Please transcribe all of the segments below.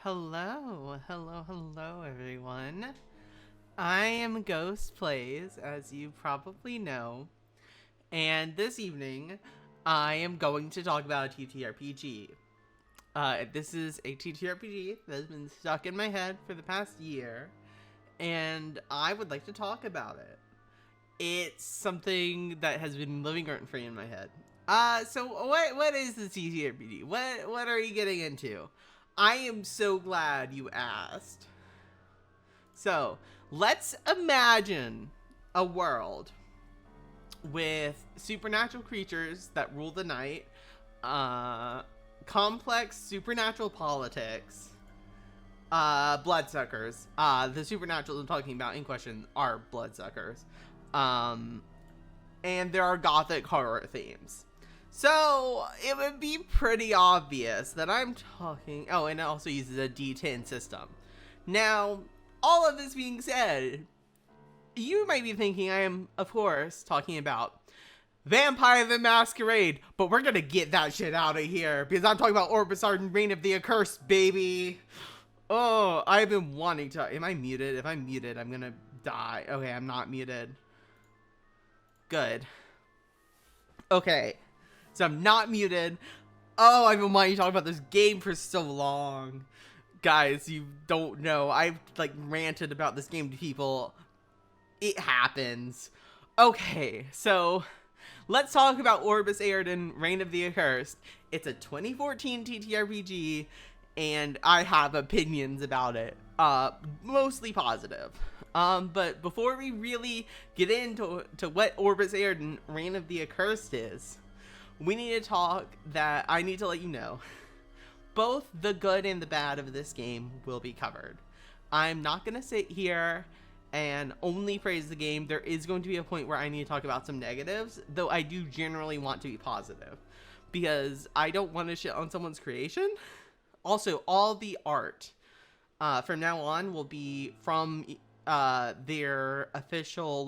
Hello, everyone. I am Ghost Plays, as you probably know, and this evening I am going to talk about a TTRPG. This is a TTRPG that has been stuck in my head for the past year, and I would like to talk about it. It's something that has been living rent-free in my head. So what is the TTRPG? What are you getting into? I am so glad you asked. So, let's imagine a world with supernatural creatures that rule the night, complex supernatural politics, bloodsuckers. The supernatural I'm talking about in question are bloodsuckers. And there are gothic horror themes. So, it would be pretty obvious that I'm talking... Oh, and it also uses a D10 system. Now, all of this being said, you might be thinking I am, of course, talking about Vampire the Masquerade, but we're gonna get that shit out of here, because I'm talking about Orbis Aerden, Reign of the Accursed, baby! Oh, I've been wanting to... Am I muted? If I'm muted, I'm gonna die. Okay, I'm not muted. Good. Okay. So I'm not muted. Oh, I've been wanting to talk about this game for so long. Guys, you don't know. I've, ranted about this game to people. It happens. Okay, so let's talk about Orbis Aerden, Reign of the Accursed. It's a 2014 TTRPG, and I have opinions about it. Mostly positive. But before we really get into what Orbis Aerden, Reign of the Accursed is, we need to talk that I need to let you know. Both the good and the bad of this game will be covered. I'm not going to sit here and only praise the game. There is going to be a point where I need to talk about some negatives, though I do generally want to be positive, because I don't want to shit on someone's creation. Also, all the art from now on will be from their official,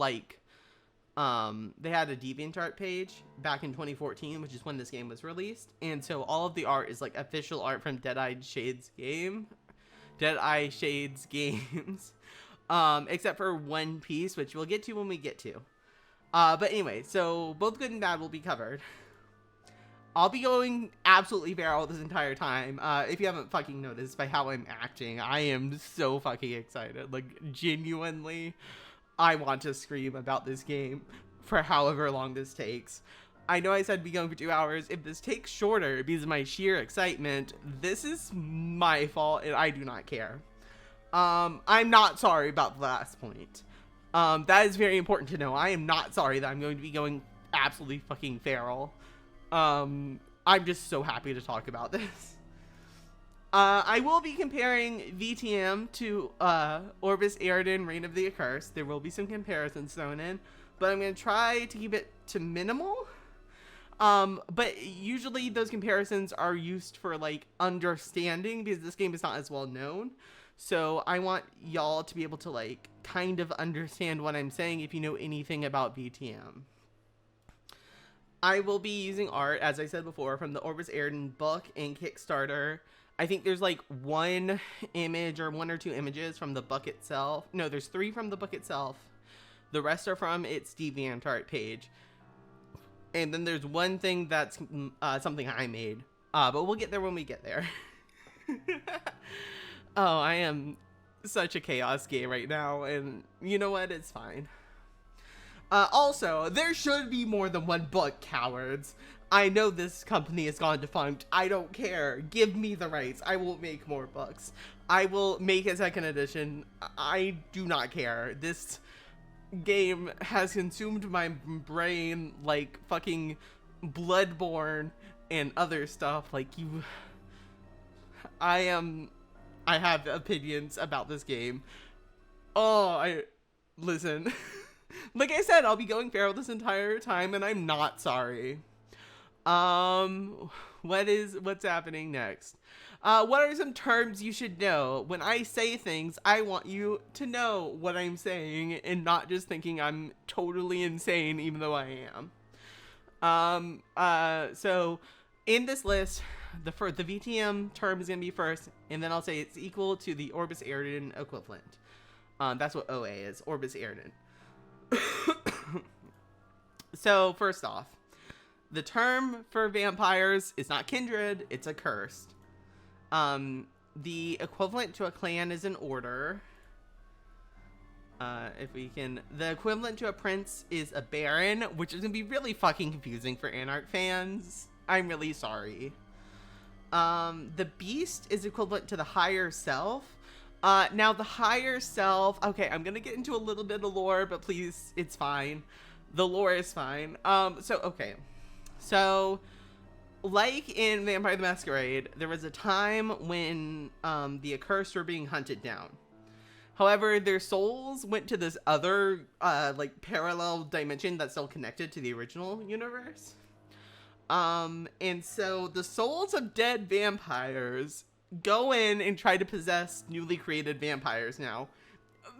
they had a DeviantArt page back in 2014, which is when this game was released. And so all of the art is official art from Deadeye Shades Games. Except for one piece, which we'll get to when we get to. But anyway, so both good and bad will be covered. I'll be going absolutely feral this entire time. If you haven't fucking noticed by how I'm acting, I am so fucking excited. Genuinely, I want to scream about this game for however long this takes. I know I said be going for 2 hours. If this takes shorter because of my sheer excitement, this is my fault and I do not care. I'm not sorry about the last point. That is very important to know. I am not sorry that I'm going to be going absolutely fucking feral. I'm just so happy to talk about this. I will be comparing VTM to Orbis Aerden, Reign of the Accursed. There will be some comparisons thrown in, but I'm going to try to keep it to minimal. But usually those comparisons are used for understanding, because this game is not as well known. So I want y'all to be able to kind of understand what I'm saying if you know anything about VTM. I will be using art, as I said before, from the Orbis Aerden book and Kickstarter. I think there's one image or one or two images from the book itself. No, there's 3 from the book itself. The rest are from its DeviantArt page. And then there's one thing that's something I made. But we'll get there when we get there. Oh, I am such a chaos gay right now. And you know what? It's fine. Also, there should be more than one book, cowards. I know this company has gone defunct. I don't care. Give me the rights. I will make more books. I will make a second edition. I do not care. This game has consumed my brain like fucking Bloodborne and other stuff. I have opinions about this game. Listen. Like I said, I'll be going feral this entire time, and I'm not sorry. What's happening next? What are some terms you should know? When I say things, I want you to know what I'm saying, and not just thinking I'm totally insane, even though I am. So in this list, the VTM term is going to be first, and then I'll say it's equal to the Orbis Aerden equivalent. That's what OA is, Orbis Aerden. So, first off, the term for vampires is not kindred, it's accursed. The equivalent to a clan is an order. The equivalent to a prince is a baron, which is going to be really fucking confusing for Anarch fans. I'm really sorry. The beast is equivalent to the higher self. Now the higher self, okay, I'm going to get into a little bit of lore, but please, it's fine. The lore is fine. So, like in Vampire the Masquerade, there was a time when the Accursed were being hunted down. However, their souls went to this other, parallel dimension that's still connected to the original universe. And so the souls of dead vampires go in and try to possess newly created vampires now.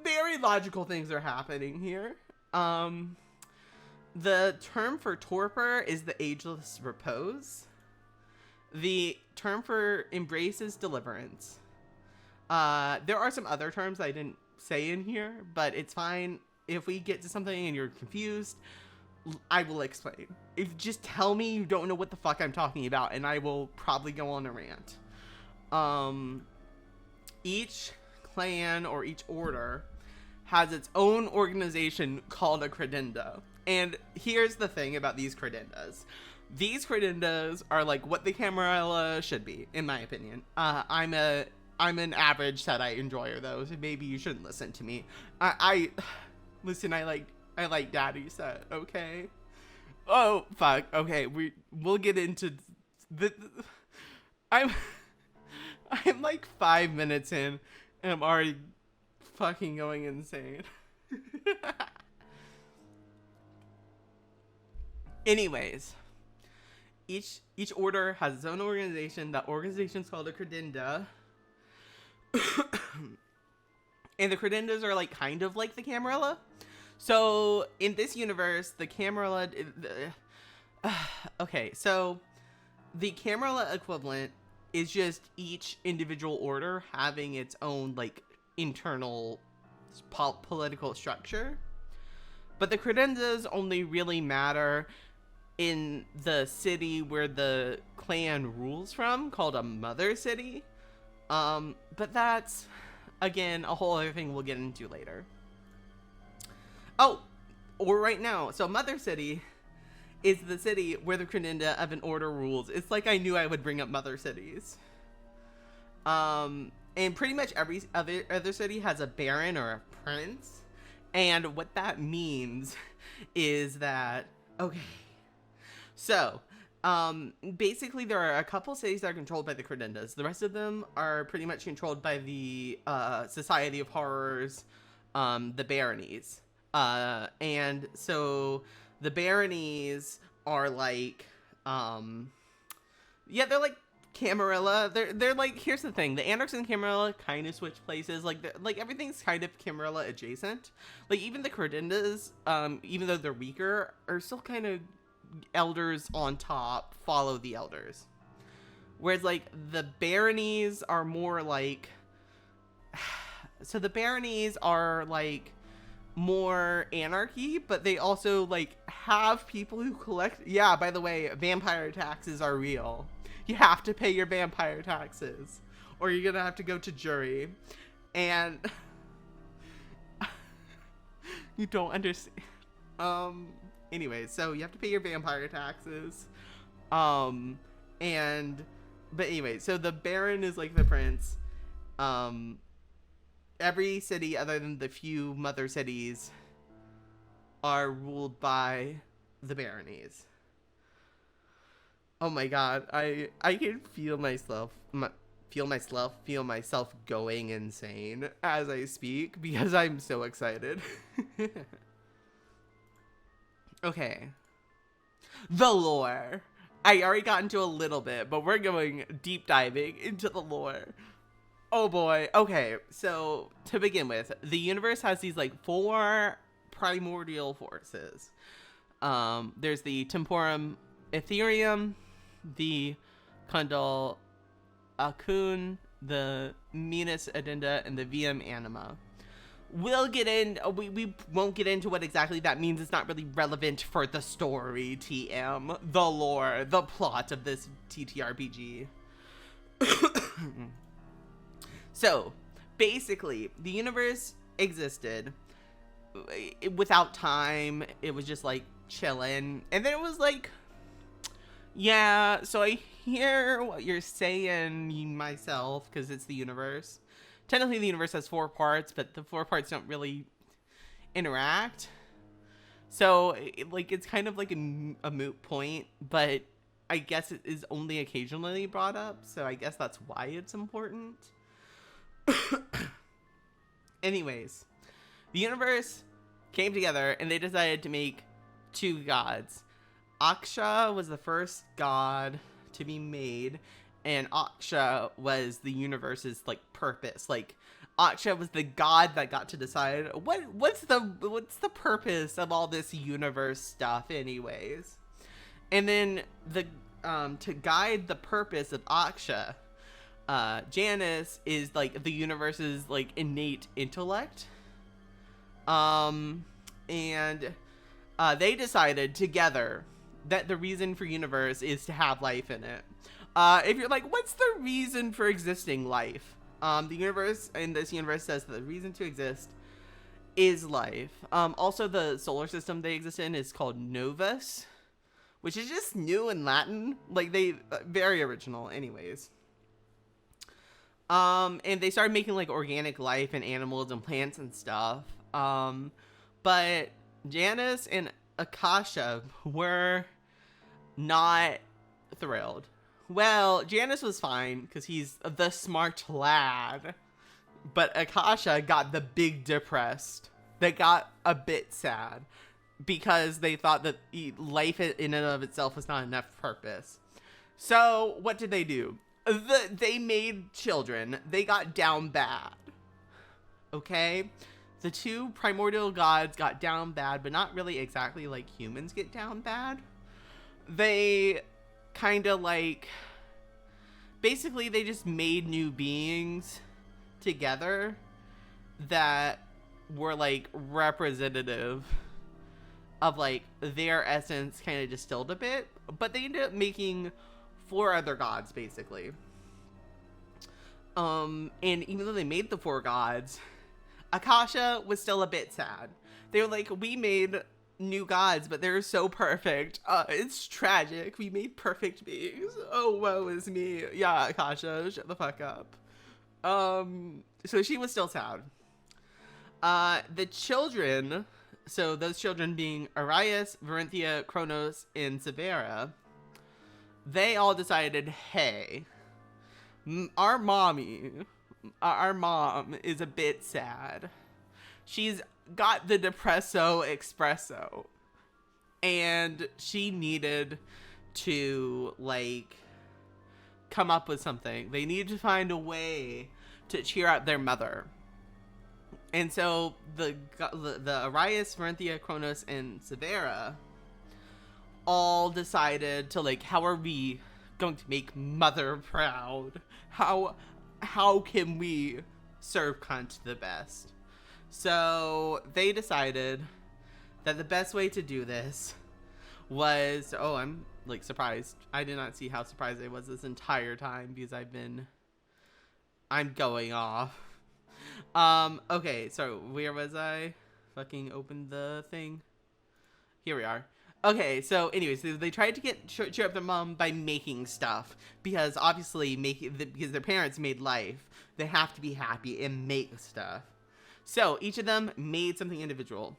Very logical things are happening here. The term for torpor is the ageless repose. The term for embrace is deliverance. There are some other terms I didn't say in here, but it's fine. If we get to something and you're confused, I will explain. Just tell me you don't know what the fuck I'm talking about, and I will probably go on a rant. Each clan or each order has its own organization called a credenda. And here's the thing about these credendas. These credendas are like what the Camarilla should be, in my opinion. I'm an average Seti enjoyer, though, so maybe you shouldn't listen to me. Listen, I like daddy set, okay? Oh, fuck, okay, we'll get into I'm like 5 minutes in, and I'm already fucking going insane. Anyways, each order has its own organization. That organization's called a credenda. And the credendas are like kind of like the Camarilla. So in this universe, the Camarilla okay, so the Camarilla equivalent is just each individual order having its own like internal political structure. But the credendas only really matter in the city where the clan rules from, called a mother city. But that's, again, a whole other thing we'll get into later. Oh, or right now. So Mother City is the city where the credenda of an order rules. It's like I knew I would bring up Mother Cities. And pretty much every other city has a baron or a prince. And what that means is that, okay, so, basically there are a couple cities that are controlled by the credendas. The rest of them are pretty much controlled by the, Society of Horrors, the baronies. And so the baronies are like, they're like Camarilla. They're like, here's the thing, the Anarchs and Camarilla kind of switch places. Like everything's kind of Camarilla adjacent. Like even the credendas, even though they're weaker, are still kind of elders on top follow the elders, whereas like the baronies are more like so the baronies are like more anarchy, but they also like have people who collect. Yeah, by the way, vampire taxes are real. You have to pay your vampire taxes or you're gonna have to go to jury. And you don't understand. Anyway, so you have to pay your vampire taxes. But anyway, so the Baron is like the prince. Every city other than the few mother cities are ruled by the baronies. Oh my god, I can feel myself going insane as I speak because I'm so excited. Okay. The lore. I already got into a little bit, but we're going deep diving into the lore. Oh boy. Okay, so to begin with, the universe has these like 4 primordial forces. There's the temporum ethereum, the Kundal Akun, the Minus Addenda, and the VM Anima. We'll get in, we won't get into what exactly that means. It's not really relevant for the story, TM, the lore, the plot of this TTRPG. So, basically, the universe existed without time. It was just like chilling, and then it was like, yeah, so I hear what you're saying myself, because it's the universe. Technically, the universe has 4 parts, but the 4 parts don't really interact. So, it's kind of like a moot point, but I guess it is only occasionally brought up, so I guess that's why it's important. Anyways, the universe came together, and they decided to make 2 gods. Aksha was the first god to be made, and Aksha was the universe's purpose. Aksha was the god that got to decide what's the purpose of all this universe stuff anyways. And then to guide the purpose of Aksha, Janus is the universe's innate intellect. And they decided together that the reason for universe is to have life in it. If you're what's the reason for existing life? The universe in this universe says that the reason to exist is life. Also, the solar system they exist in is called Novus, which is just new in Latin. Very original anyways. And they started making organic life and animals and plants and stuff. But Janus and Akasha were not thrilled. Well, Janus was fine because he's the smart lad, but Akasha got the big depressed. They got a bit sad because they thought that life in and of itself was not enough purpose. So what did they do? They made children. They got down bad. Okay? The 2 primordial gods got down bad, but not really exactly like humans get down bad. They kind of basically they just made new beings together that were representative of their essence, kind of distilled a bit, but they ended up making 4 other gods basically. And even though they made the 4 gods, Akasha was still a bit sad. They were we made new gods, but they're so perfect. It's tragic. We made perfect beings. Oh, woe is me. Yeah, Akasha, shut the fuck up. So she was still sad. The children, so those children being Arias, Varinthia, Kronos, and Severa, they all decided, hey, our mom is a bit sad. She's got the depresso espresso, and she needed to come up with something. They needed to find a way to cheer up their mother. And so the Arias, Varinthia, Kronos, and Severa all decided to how are we going to make mother proud? How can we serve cunt the best? So they decided that the best way to do this was, oh, I'm surprised. I did not see how surprised I was this entire time because I'm going off. Okay, so where was I? Fucking opened the thing. Here we are. Okay, so anyways, they tried to cheer up their mom by making stuff, because obviously because their parents made life, they have to be happy and make stuff. So each of them made something individual.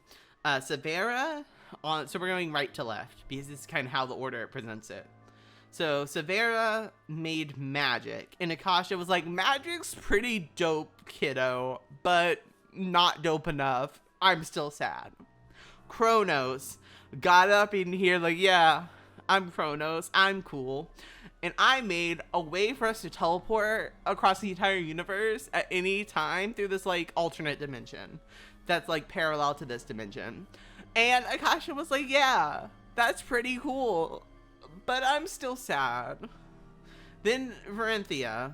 Severa, so we're going right to left because this is kind of how the order presents it. So Severa made magic, and Akasha was magic's pretty dope, kiddo, but not dope enough. I'm still sad. Kronos got up in here yeah, I'm Kronos, I'm cool, and I made a way for us to teleport across the entire universe at any time through this alternate dimension that's parallel to this dimension. And Akasha was yeah, that's pretty cool, but I'm still sad. Then Varenthia,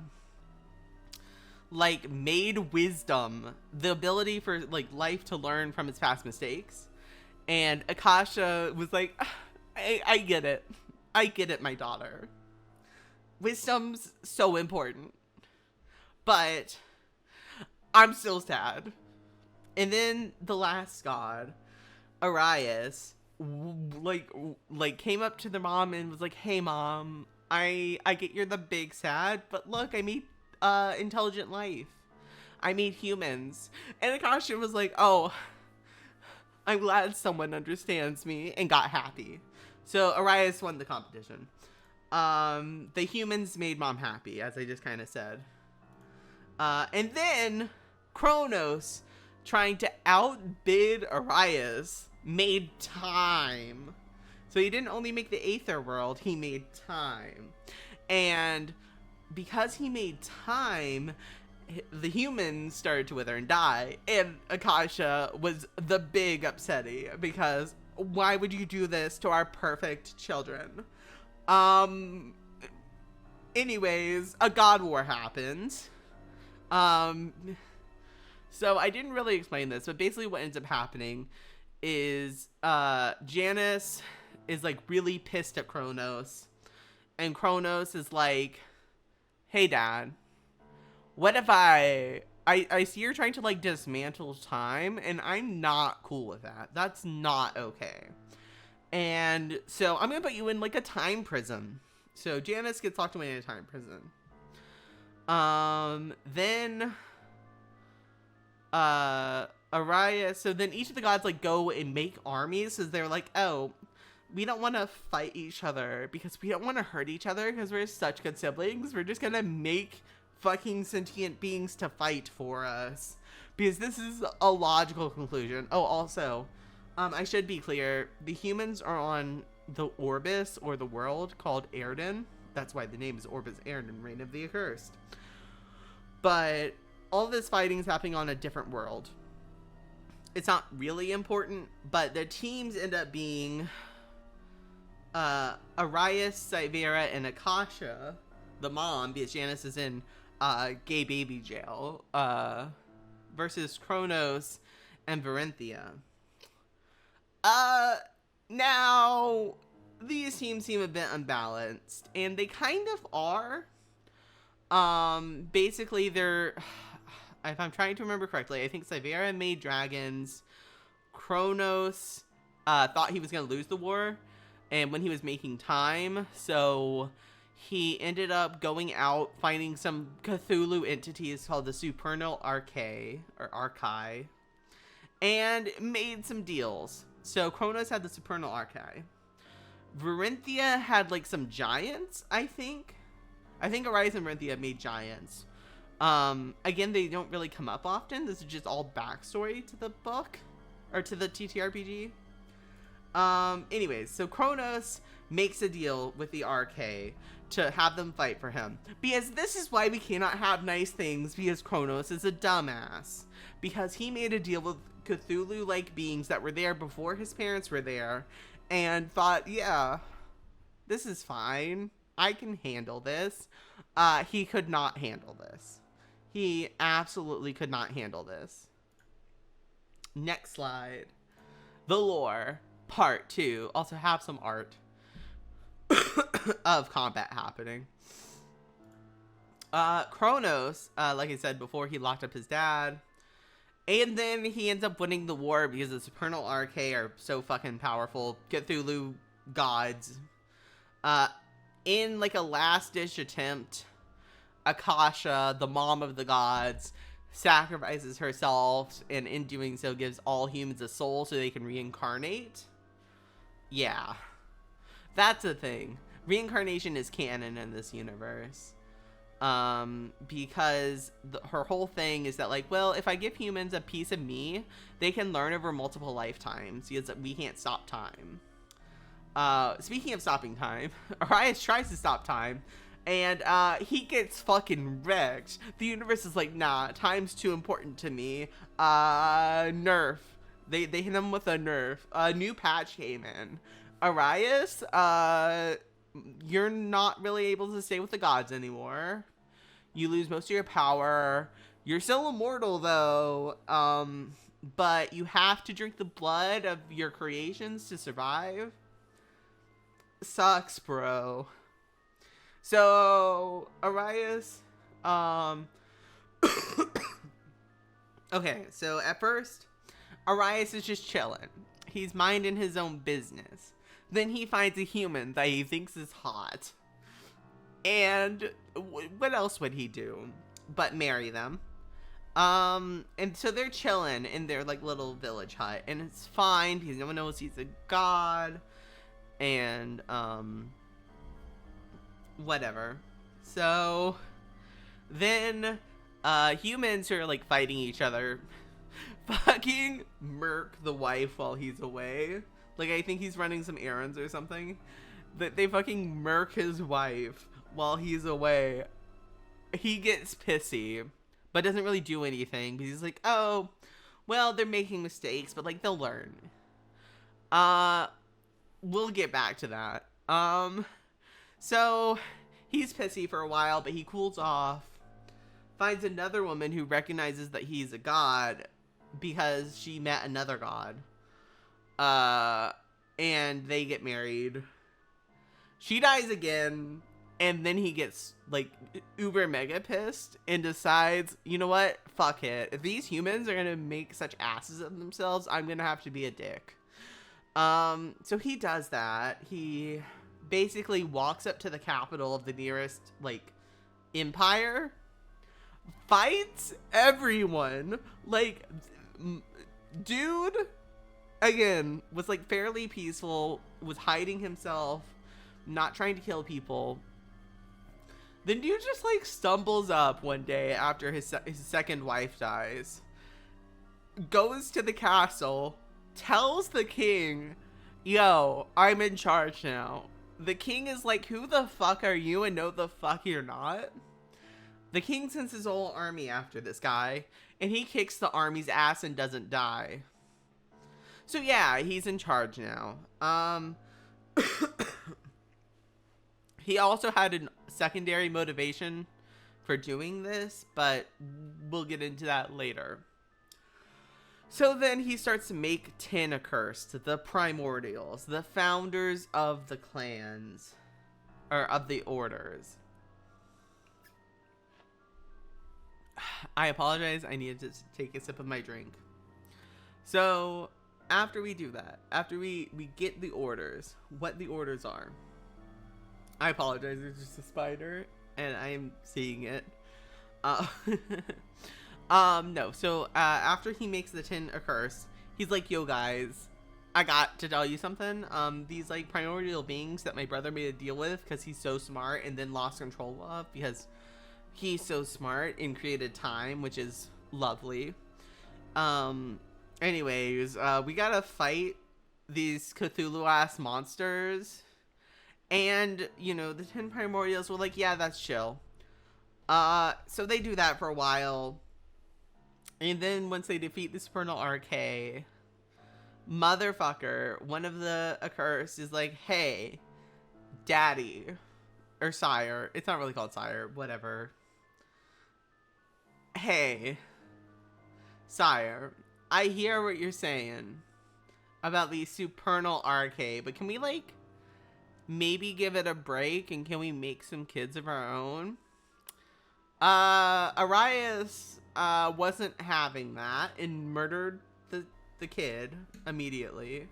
like, made wisdom the ability for, like, life to learn from its past mistakes. And Akasha was like, I get it. I get it, my daughter. Wisdom's so important. But I'm still sad. And then the last god, Arias, like came up to the mom and was like, hey, Mom, I get you're the big sad, but look, I made intelligent life. I made humans. And Akasha was like, oh, I'm glad someone understands me, and got happy. So Arias won the competition. The humans made Mom happy, as I just kind of said. And then Kronos, trying to outbid Arias, made time. So he didn't only make the Aether world, he made time. And because he made time, the humans started to wither and die. And Akasha was the big upsetty, because why would you do this to our perfect children? Anyways, a god war happened. So I didn't really explain this, but basically what ends up happening is Janice is like really pissed at Kronos, and Kronos is like, hey, Dad, what if I see you're trying to like dismantle time, and I'm not cool with that. That's not okay. And so I'm gonna put you in like a time prison. So Janice gets locked away in a time prison. Then Arias, so then each of the gods like go and make armies, because they're like, oh, we don't want to fight each other because we don't want to hurt each other because we're such good siblings. We're just gonna make fucking sentient beings to fight for us, because this is a logical conclusion. Oh, also, I should be clear, the humans are on the Orbis, or the world, called Aerden. That's why the name is Orbis Aerden, Reign of the Accursed. But all this fighting is happening on a different world. It's not really important, but the teams end up being Arias, Sauveros, and Akasha, the mom, because Janice is in gay baby jail, versus Kronos and Varenthia. Now, these teams seem a bit unbalanced, and they kind of are. Basically, they're, if I'm trying to remember correctly, I think Sauveros made dragons. Kronos thought he was going to lose the war, and when he was making time, so he ended up going out, finding some Cthulhu entities called the Supernal Archae, or Archae, and made some deals. So Kronos had the Supernal Archae. Varenthia had like some giants, I think. Arias and Varenthia made giants. Again, they don't really come up often. This is just all backstory to the book, or to the TTRPG. Anyways, so Kronos makes a deal with the Archae to have them fight for him. Because this is why we cannot have nice things, because Kronos is a dumbass. Because he made a deal with Cthulhu-like beings that were there before his parents were there, and thought, yeah, this is fine. I can handle this. He could not handle this. He absolutely could not handle this. Next slide. The lore, part 2. Also have some art of combat happening. Kronos, like I said before, he locked up his dad. And then he ends up winning the war because the Supernal Archae are so fucking powerful. Cthulhu gods. In like a last-ditch attempt, Akasha, the mom of the gods, sacrifices herself, and in doing so gives all humans a soul so they can reincarnate. Yeah. That's a thing. Reincarnation is canon in this universe. Because her whole thing is that, like, well, if I give humans a piece of me, they can learn over multiple lifetimes, because we can't stop time. Speaking of stopping time, Arias tries to stop time, and he gets fucking wrecked. The universe is like, nah, time's too important to me. Nerf. They hit him with a nerf. A new patch came in. Arias you're not really able to stay with the gods anymore. You lose most of your power. You're still immortal, though, but you have to drink the blood of your creations to survive. Sucks, bro. So, Arias, okay, so at first, Arias is just chilling. He's minding his own business. Then he finds a human that he thinks is hot. And what else would he do but marry them? And so they're chilling in their like little village hut, and it's fine because no one knows he's a god, and whatever. So then humans who are like fighting each other fucking murk the wife while he's away. Like, I think he's running some errands or something. That they fucking murk his wife while he's away. He gets pissy, but doesn't really do anything because he's like, oh, well, they're making mistakes, but like they'll learn. We'll get back to that. So he's pissy for a while, but he cools off, finds another woman who recognizes that he's a god because she met another god. And they get married. She dies again, and then he gets like uber mega pissed and decides, you know what, fuck it, if these humans are gonna make such asses of themselves, I'm gonna have to be a dick. So he does that. He basically walks up to the capital of the nearest like empire, fights everyone, like dude again was like fairly peaceful, was hiding himself, not trying to kill people. Then dude just like stumbles up one day after his second wife dies, goes to the castle, tells the king, yo, I'm in charge now. The king is like, who the fuck are you? And no, the fuck you're not. The king sends his whole army after this guy, and he kicks the army's ass and doesn't die. So yeah, he's in charge now. He also had a secondary motivation for doing this, but we'll get into that later. So then he starts to make 10 Accursed, the primordials, the founders of the clans, or of the orders. I apologize, I needed to take a sip of my drink. So after we do that, after we get the orders, what the orders are. I apologize, there's just a spider, and I am seeing it. No, so after he makes the 10 Accursed, he's like, yo guys, I got to tell you something. These like primordial beings that my brother made a deal with because he's so smart and then lost control of because he's so smart and created time, which is lovely. Anyways, we gotta fight these Cthulhu-ass monsters. And, you know, the 10 primordials were like, yeah, that's chill. So they do that for a while. And then once they defeat the Supernal RK, motherfucker, one of the Accursed is like, hey, daddy, or sire. It's not really called sire, whatever. Hey, sire, I hear what you're saying about the Supernal RK, but can we, like, maybe give it a break, and can we make some kids of our own? Arias wasn't having that and murdered the kid immediately.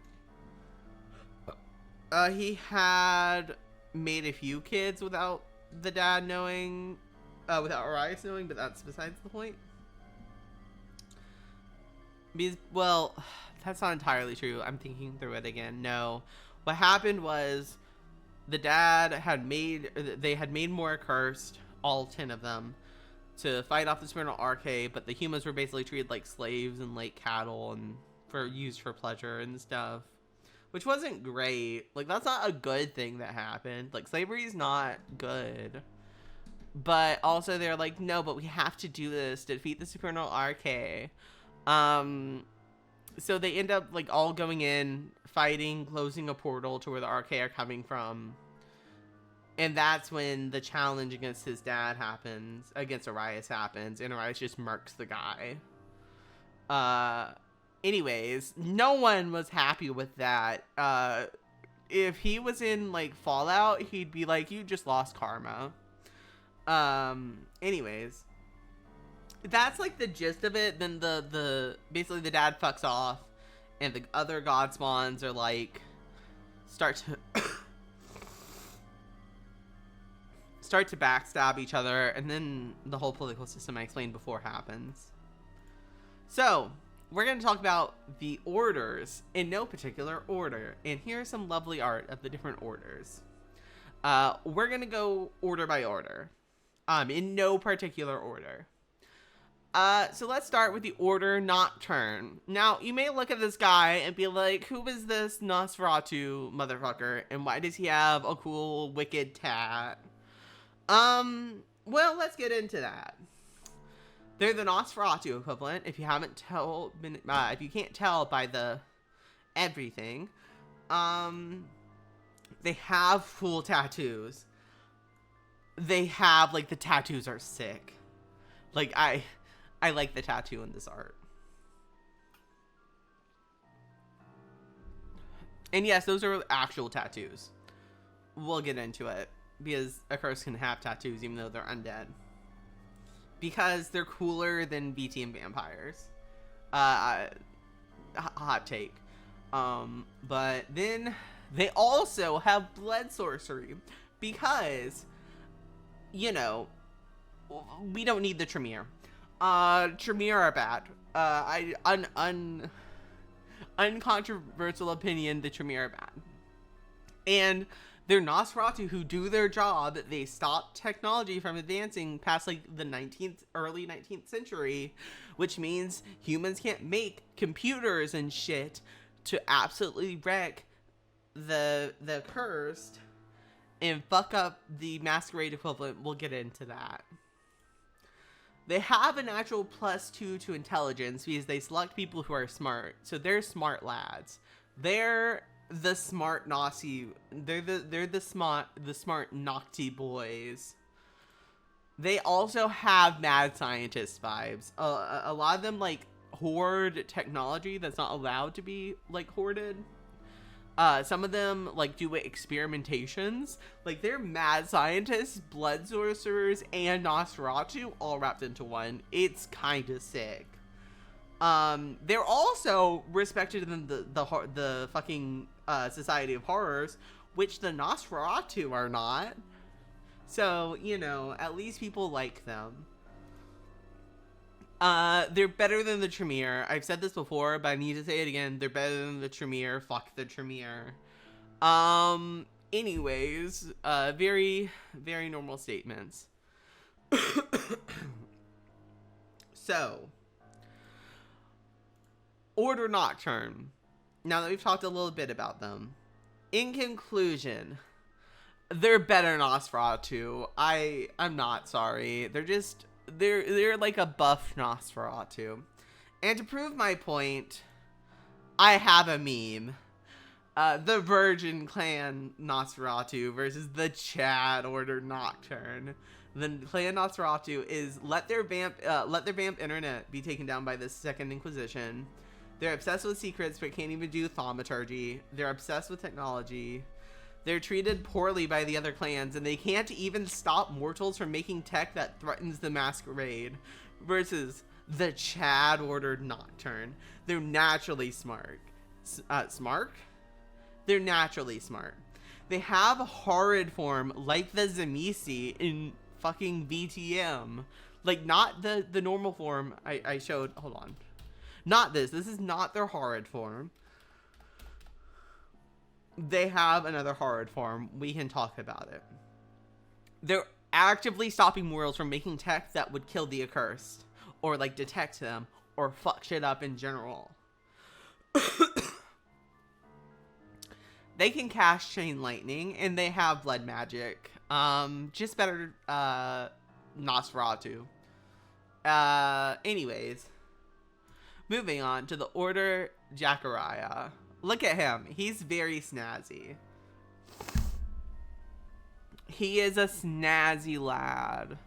He had made a few kids without the dad knowing, without Arias knowing, but that's besides the point. Because, well, that's not entirely true. I'm thinking through it again. No. What happened was the dad had made, they had made more Accursed, all 10 of them, to fight off the Supernal RK, but the humans were basically treated like slaves and like cattle and used for pleasure and stuff, which wasn't great. Like, that's not a good thing that happened. Like, slavery is not good. But also they're like, no, but we have to do this to defeat the Supernal RK. So they end up like all going in, fighting, closing a portal to where the RK are coming from. And that's when the challenge against his dad happens, against Arias happens, and Arias just murks the guy. Anyways, no one was happy with that. If he was in, like, Fallout, he'd be like, you just lost karma. Anyways, that's, like, the gist of it. Then basically the dad fucks off, and the other god spawns are, like, start to backstab each other, and then the whole political system I explained before happens. So, we're going to talk about the orders in no particular order, and here's some lovely art of the different orders. We're going to go order by order, in no particular order. So let's start with the order Nocturne. Now, you may look at this guy and be like, who is this Nosferatu motherfucker, and why does he have a cool wicked tat? Well, let's get into that. They're the Nosferatu equivalent, if you can't tell by the everything. They have cool tattoos. They have, like, the tattoos are sick. Like, I like the tattoo in this art. And yes, those are actual tattoos. We'll get into it, because Accursed can have tattoos even though they're undead. Because they're cooler than BT and vampires. Hot take. But then they also have blood sorcery. Because, you know, we don't need the Tremere. Tremere are bad. Uncontroversial opinion, the Tremere are bad. And they're Nosferatu who do their job. They stop technology from advancing past, like, the early 19th century, which means humans can't make computers and shit to absolutely wreck the Accursed and fuck up the Masquerade equivalent. We'll get into that. They have a natural +2 to intelligence because they select people who are smart. So they're smart lads. They're the smart Nazi. They're the smart Nocti boys. They also have mad scientist vibes. A lot of them, like, hoard technology that's not allowed to be, like, hoarded. Some of them, like, do experimentations. Like, they're mad scientists, blood sorcerers, and Nosferatu all wrapped into one. It's kind of sick. They're also respected in the fucking Society of Horrors, which the Nosferatu are not. So, you know, at least people like them. They're better than the Tremere. I've said this before, but I need to say it again. They're better than the Tremere. Fuck the Tremere. Anyways, very, very normal statements. So, Order Nocturne. Now that we've talked a little bit about them, in conclusion, they're better than Nosferatu. I'm not sorry. They're like a buff Nosferatu. And to prove my point, I have a meme. The Virgin Clan Nosferatu versus the Chad Order Nocturne. The Clan Nosferatu is let their vamp internet be taken down by the Second Inquisition. They're obsessed with secrets but can't even do thaumaturgy. They're obsessed with technology. They're treated poorly by the other clans, and they can't even stop mortals from making tech that threatens the Masquerade. Versus the Chad Order Nocturne. They're naturally smart. Smart? They're naturally smart. They have a horrid form like the Zemisi in fucking VTM. Like, not the normal form I showed. Hold on. Not this. This is not their horrid form. They have another horrid form. We can talk about it. They're actively stopping mortals from making tech that would kill the Accursed. Or, like, detect them. Or fuck shit up in general. They can cast Chain Lightning. And they have Blood Magic. Just better, Nosferatu. Anyways. Moving on to the Order Jacaerh. Look at him. He's very snazzy. He is a snazzy lad.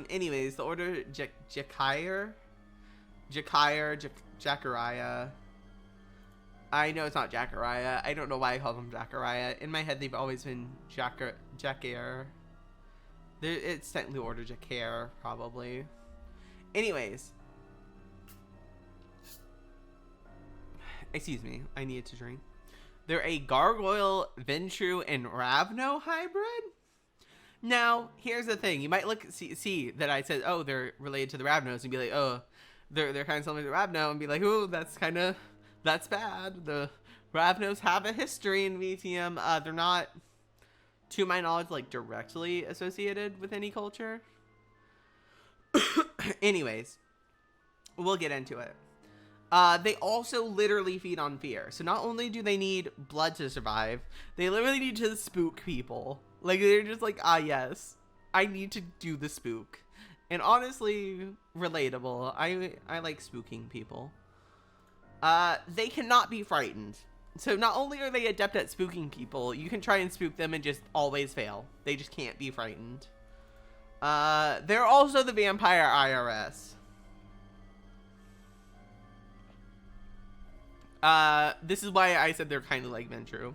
Anyways, the order Jacaerh. Jacaerh. I know it's not Jacaerh. I don't know why I call them Jacaerh. In my head, they've always been Jacaerh. It's technically order Jacaerh, probably. Anyways. Excuse me. I needed to drink. They're a Gargoyle, Ventrue, and Ravno hybrid. Now, here's the thing. You might see that I said, oh, they're related to the Ravnos, and be like, oh, they're kind of similar to Ravno, and be like, oh, that's bad. The Ravnos have a history in VTM. They're not, to my knowledge, like directly associated with any culture. Anyways, we'll get into it. They also literally feed on fear. So not only do they need blood to survive, they literally need to spook people. Like, they're just like, yes, I need to do the spook. And honestly, relatable. I like spooking people. They cannot be frightened. So not only are they adept at spooking people, you can try and spook them and just always fail. They just can't be frightened. They're also the vampire IRS. This is why I said they're kind of like Ventrue.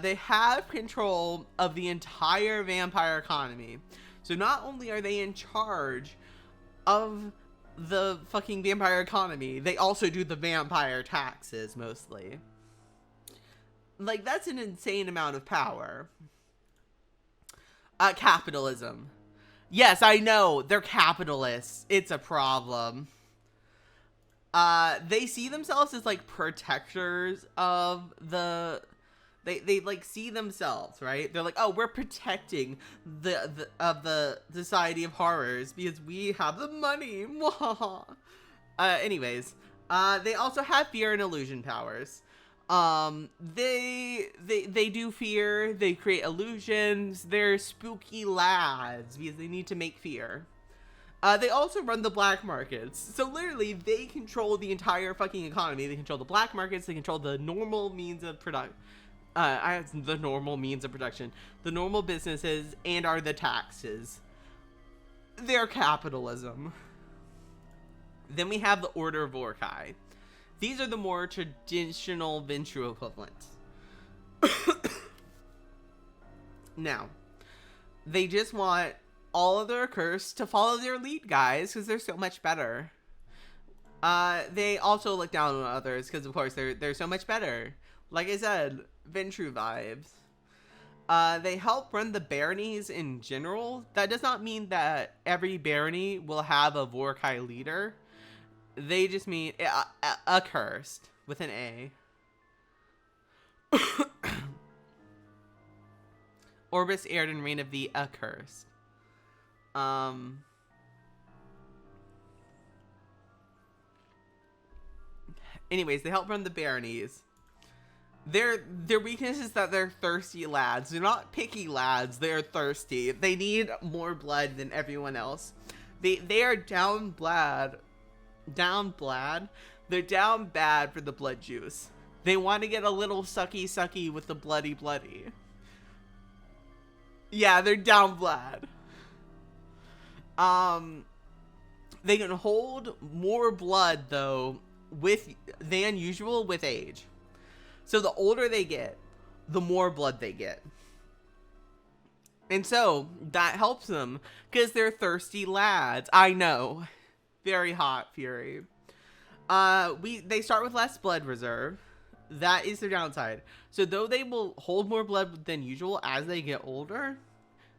They have control of the entire vampire economy. So not only are they in charge of the fucking vampire economy, they also do the vampire taxes, mostly. Like, that's an insane amount of power. Capitalism. Yes, I know, they're capitalists. It's a problem. They see themselves as, like, protectors of the... They like, see themselves, right? They're like, oh, we're protecting the Society of Horrors because we have the money. Anyways, they also have fear and illusion powers. They do fear. They create illusions. They're spooky lads because they need to make fear. They also run the black markets. So literally, they control the entire fucking economy. They control the black markets. They control the normal means of production. The normal means of production. The normal businesses and are the taxes. They're capitalism. Then we have the Order of Vorkai. These are the more traditional Ventrue equivalents. Now, they just want all of their Accursed to follow their lead guys because they're so much better. They also look down on others because, of course, they're so much better. Like I said, Ventrue vibes. They help run the baronies in general. That does not mean that every barony will have a Vorkai leader. They just mean Accursed with an A. Orbis Aerden, Reign of the Accursed. Anyways, they help run the baronies. Their weakness is that they're thirsty lads. They're not picky lads. They're thirsty. They need more blood than everyone else. They are down bad. They're down bad for the blood juice. They want to get a little sucky with the bloody. Yeah, they're down bad. They can hold more blood though than usual with age. So the older they get, the more blood they get. And so that helps them because they're thirsty lads. I know. Very hot fury. They start with less blood reserve. That is their downside. So though they will hold more blood than usual as they get older,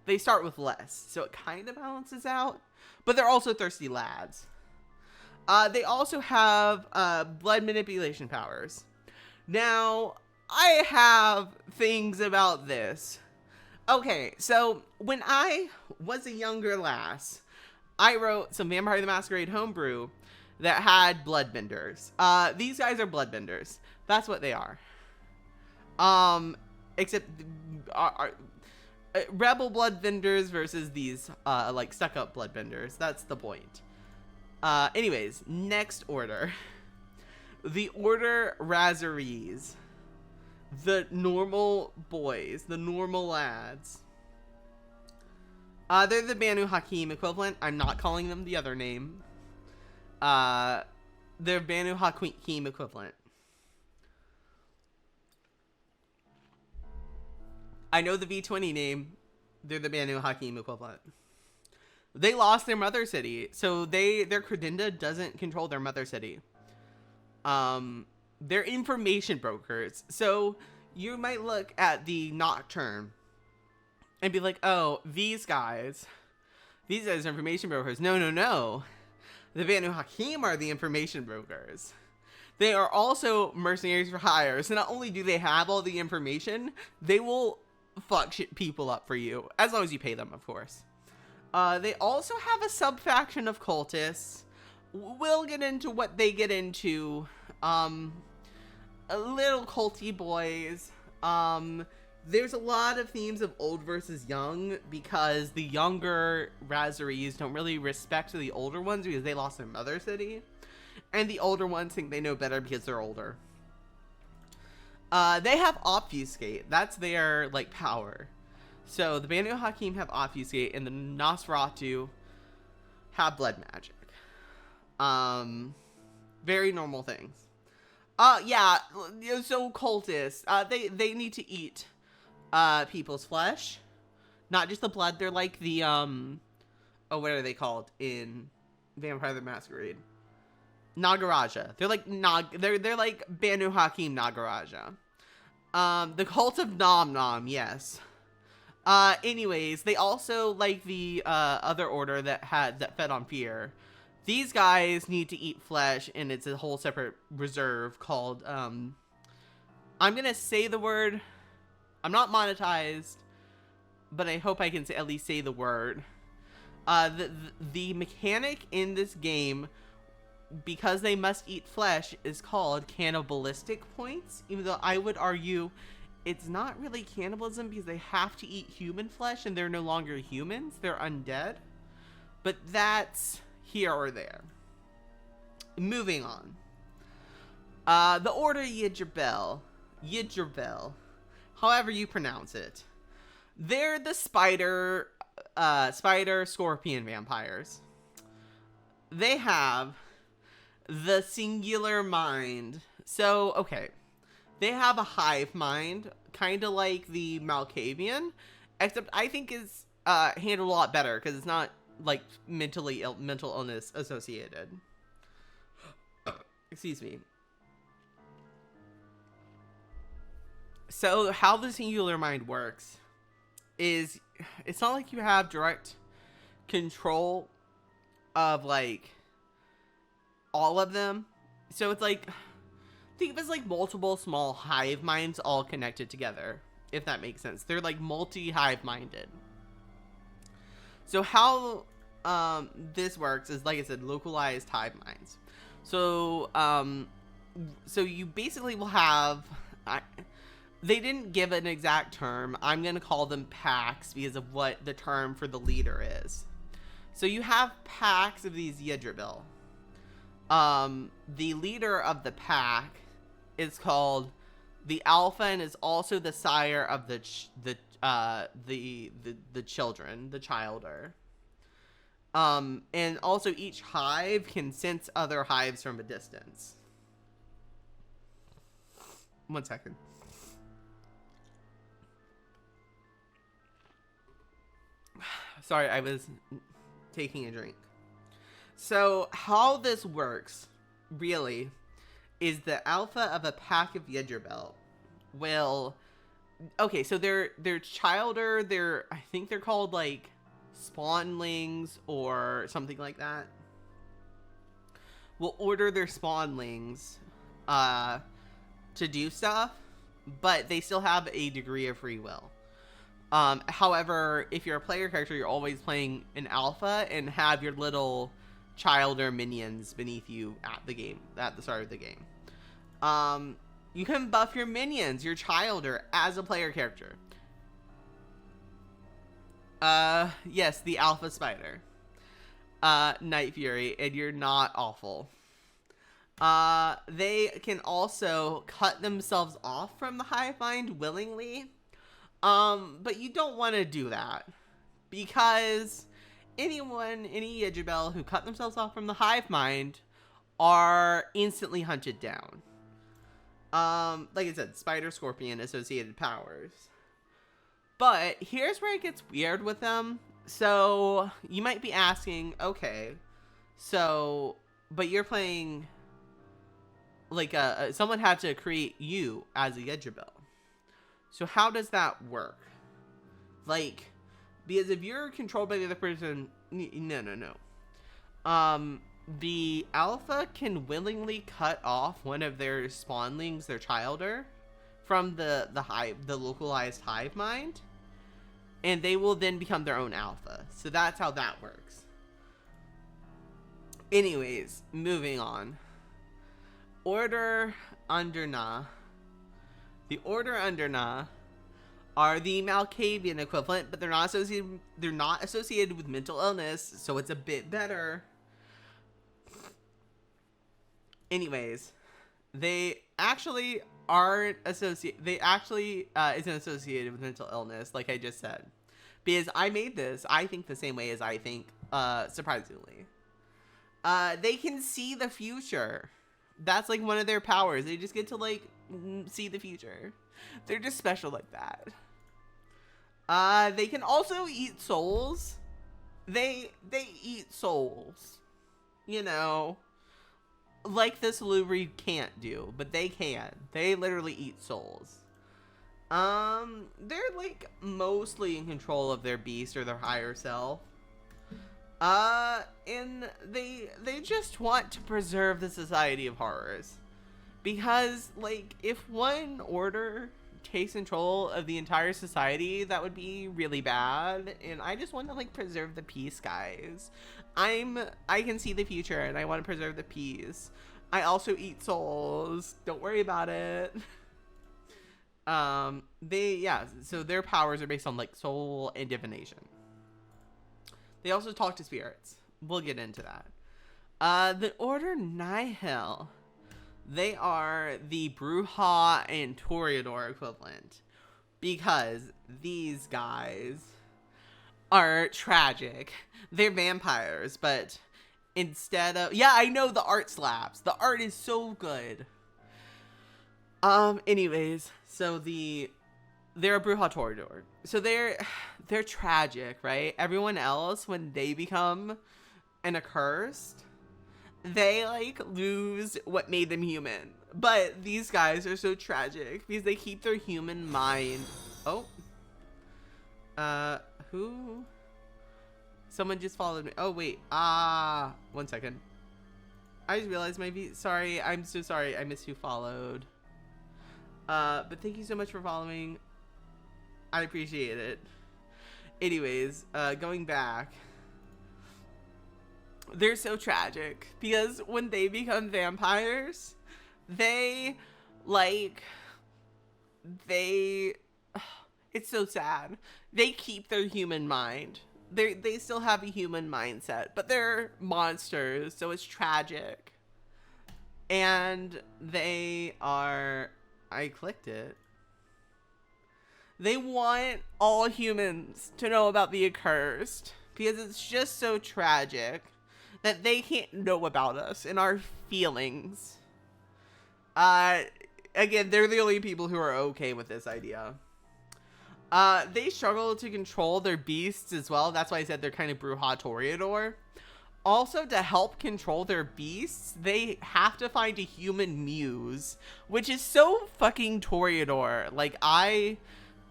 they start with less. So it kind of balances out. But they're also thirsty lads. They also have blood manipulation powers. Now, I have things about this. Okay, so when I was a younger lass, I wrote some Vampire the Masquerade homebrew that had bloodbenders. These guys are bloodbenders. That's what they are. Except rebel bloodbenders versus these like stuck-up bloodbenders. That's the point. Anyways, next order. The Order Razurese. The normal boys, the normal lads. They're the Banu Hakim equivalent. I'm not calling them the other name. They're Banu Hakim equivalent. I know the V20 name. They're the Banu Hakim equivalent. They lost their mother city, so their credenda doesn't control their mother city. They're information brokers. So you might look at the Nocturne and be like, oh, these guys are information brokers. No. The Banu Hakim are the information brokers. They are also mercenaries for hire. So not only do they have all the information, they will fuck shit people up for you, as long as you pay them, of course. They also have a sub-faction of cultists. We'll get into what they get into. Little culty boys. There's a lot of themes of old versus young, because the younger Razurese don't really respect the older ones because they lost their mother city, and the older ones think they know better because they're older. They have obfuscate. That's their, like, power. So the Banu Hakim have obfuscate, and the Nosferatu have blood magic. Very normal things. Yeah, so cultists, they need to eat, people's flesh. Not just the blood, they're like the, what are they called in Vampire the Masquerade? Nagaraja. They're like, they're like Banu Hakim Nagaraja. The cult of Nom Nom, yes. Anyways, they also, like the, other order that fed on fear. These guys need to eat flesh, and it's a whole separate reserve called, I'm gonna say the word. I'm not monetized, but I hope I can at least say the word. The mechanic in this game, because they must eat flesh, is called cannibalistic points, even though I would argue it's not really cannibalism because they have to eat human flesh and they're no longer humans, they're undead. But that's here or there. Moving on. The Order Ydrebel, however you pronounce it. They're the spider scorpion vampires. They have the singular mind. So, okay. They have a hive mind, kind of like the Malkavian, except I think is handled a lot better because it's not like mental illness associated. Excuse me. So how the singular mind works is it's not like you have direct control of like all of them. So it's like, think of it as like multiple small hive minds all connected together, if that makes sense. They're like multi-hive minded. So how this works is, like I said, localized hive minds. So so you basically will have, they didn't give an exact term. I'm going to call them packs because of what the term for the leader is. So you have packs of these Ydrebel. The leader of the pack is called the Alpha and is also the sire of the children, the childer. And also each hive can sense other hives from a distance. 1 second. Sorry, I was taking a drink. So how this works, really, is the alpha of a pack of Ydrebel will... Okay, so they're childer, I think they're called, like, spawnlings or something like that. Will order their spawnlings to do stuff, but they still have a degree of free will. However, if you're a player character, you're always playing an alpha and have your little childer minions beneath you at the start of the game. You can buff your minions, your childer, as a player character. Yes, the alpha spider. Night Fury, and you're not awful. They can also cut themselves off from the hive mind willingly. But you don't want to do that, because any Ydrebel who cut themselves off from the hive mind are instantly hunted down. Like I said, spider, scorpion, associated powers. But here's where it gets weird with them. So you might be asking, okay, so, but you're playing, like, someone had to create you as a Ydrebel. So how does that work? Like, because if you're controlled by the other person, no. The alpha can willingly cut off one of their spawnlings, their childer, from the localized hive mind, and they will then become their own alpha. So that's how that works. Anyways, moving on. Order Udernah. The Order Udernah are the Malkavian equivalent, but they're not associated with mental illness, so it's a bit better. Anyways, they actually aren't associated. They actually isn't associated with mental illness, like I just said, because I made this. I think the same way as I think. Surprisingly, they can see the future. That's like one of their powers. They just get to like see the future. They're just special like that. They can also eat souls. They eat souls. You know. Like this Lubri can't do, but they can. They literally eat souls. They're like mostly in control of their beast or their higher self. And they just want to preserve the Society of Horrors. Because, like, if one order takes control of the entire society, that would be really bad. And I just want to, like, preserve the peace, guys. I can see the future, and I want to preserve the peace. I also eat souls. Don't worry about it. So their powers are based on, like, soul and divination. They also talk to spirits. We'll get into that. The Order Nahil. They are the Brujah and Toreador equivalent. Because these guys are tragic. They're vampires, but instead of... Yeah, I know, the art slaps. The art is so good. Anyways, so they're a Brujah Toreador. So they're tragic, right? Everyone else, when they become an Accursed, they, like, lose what made them human. But these guys are so tragic because they keep their human mind. Oh. Who? Someone just followed me. Oh, wait. 1 second. I just realized sorry. I'm so sorry. I missed who followed. But thank you so much for following. I appreciate it. Anyways, going back. They're so tragic because when they become vampires, it's so sad. They keep their human mind. They still have a human mindset, but they're monsters, so it's tragic. And they are... I clicked it. They want all humans to know about the Accursed because it's just so tragic that they can't know about us and our feelings. Again, they're the only people who are okay with this idea. They struggle to control their beasts as well. That's why I said they're kind of Brujah Toreador. Also, to help control their beasts, they have to find a human muse, which is so fucking Toreador. Like, I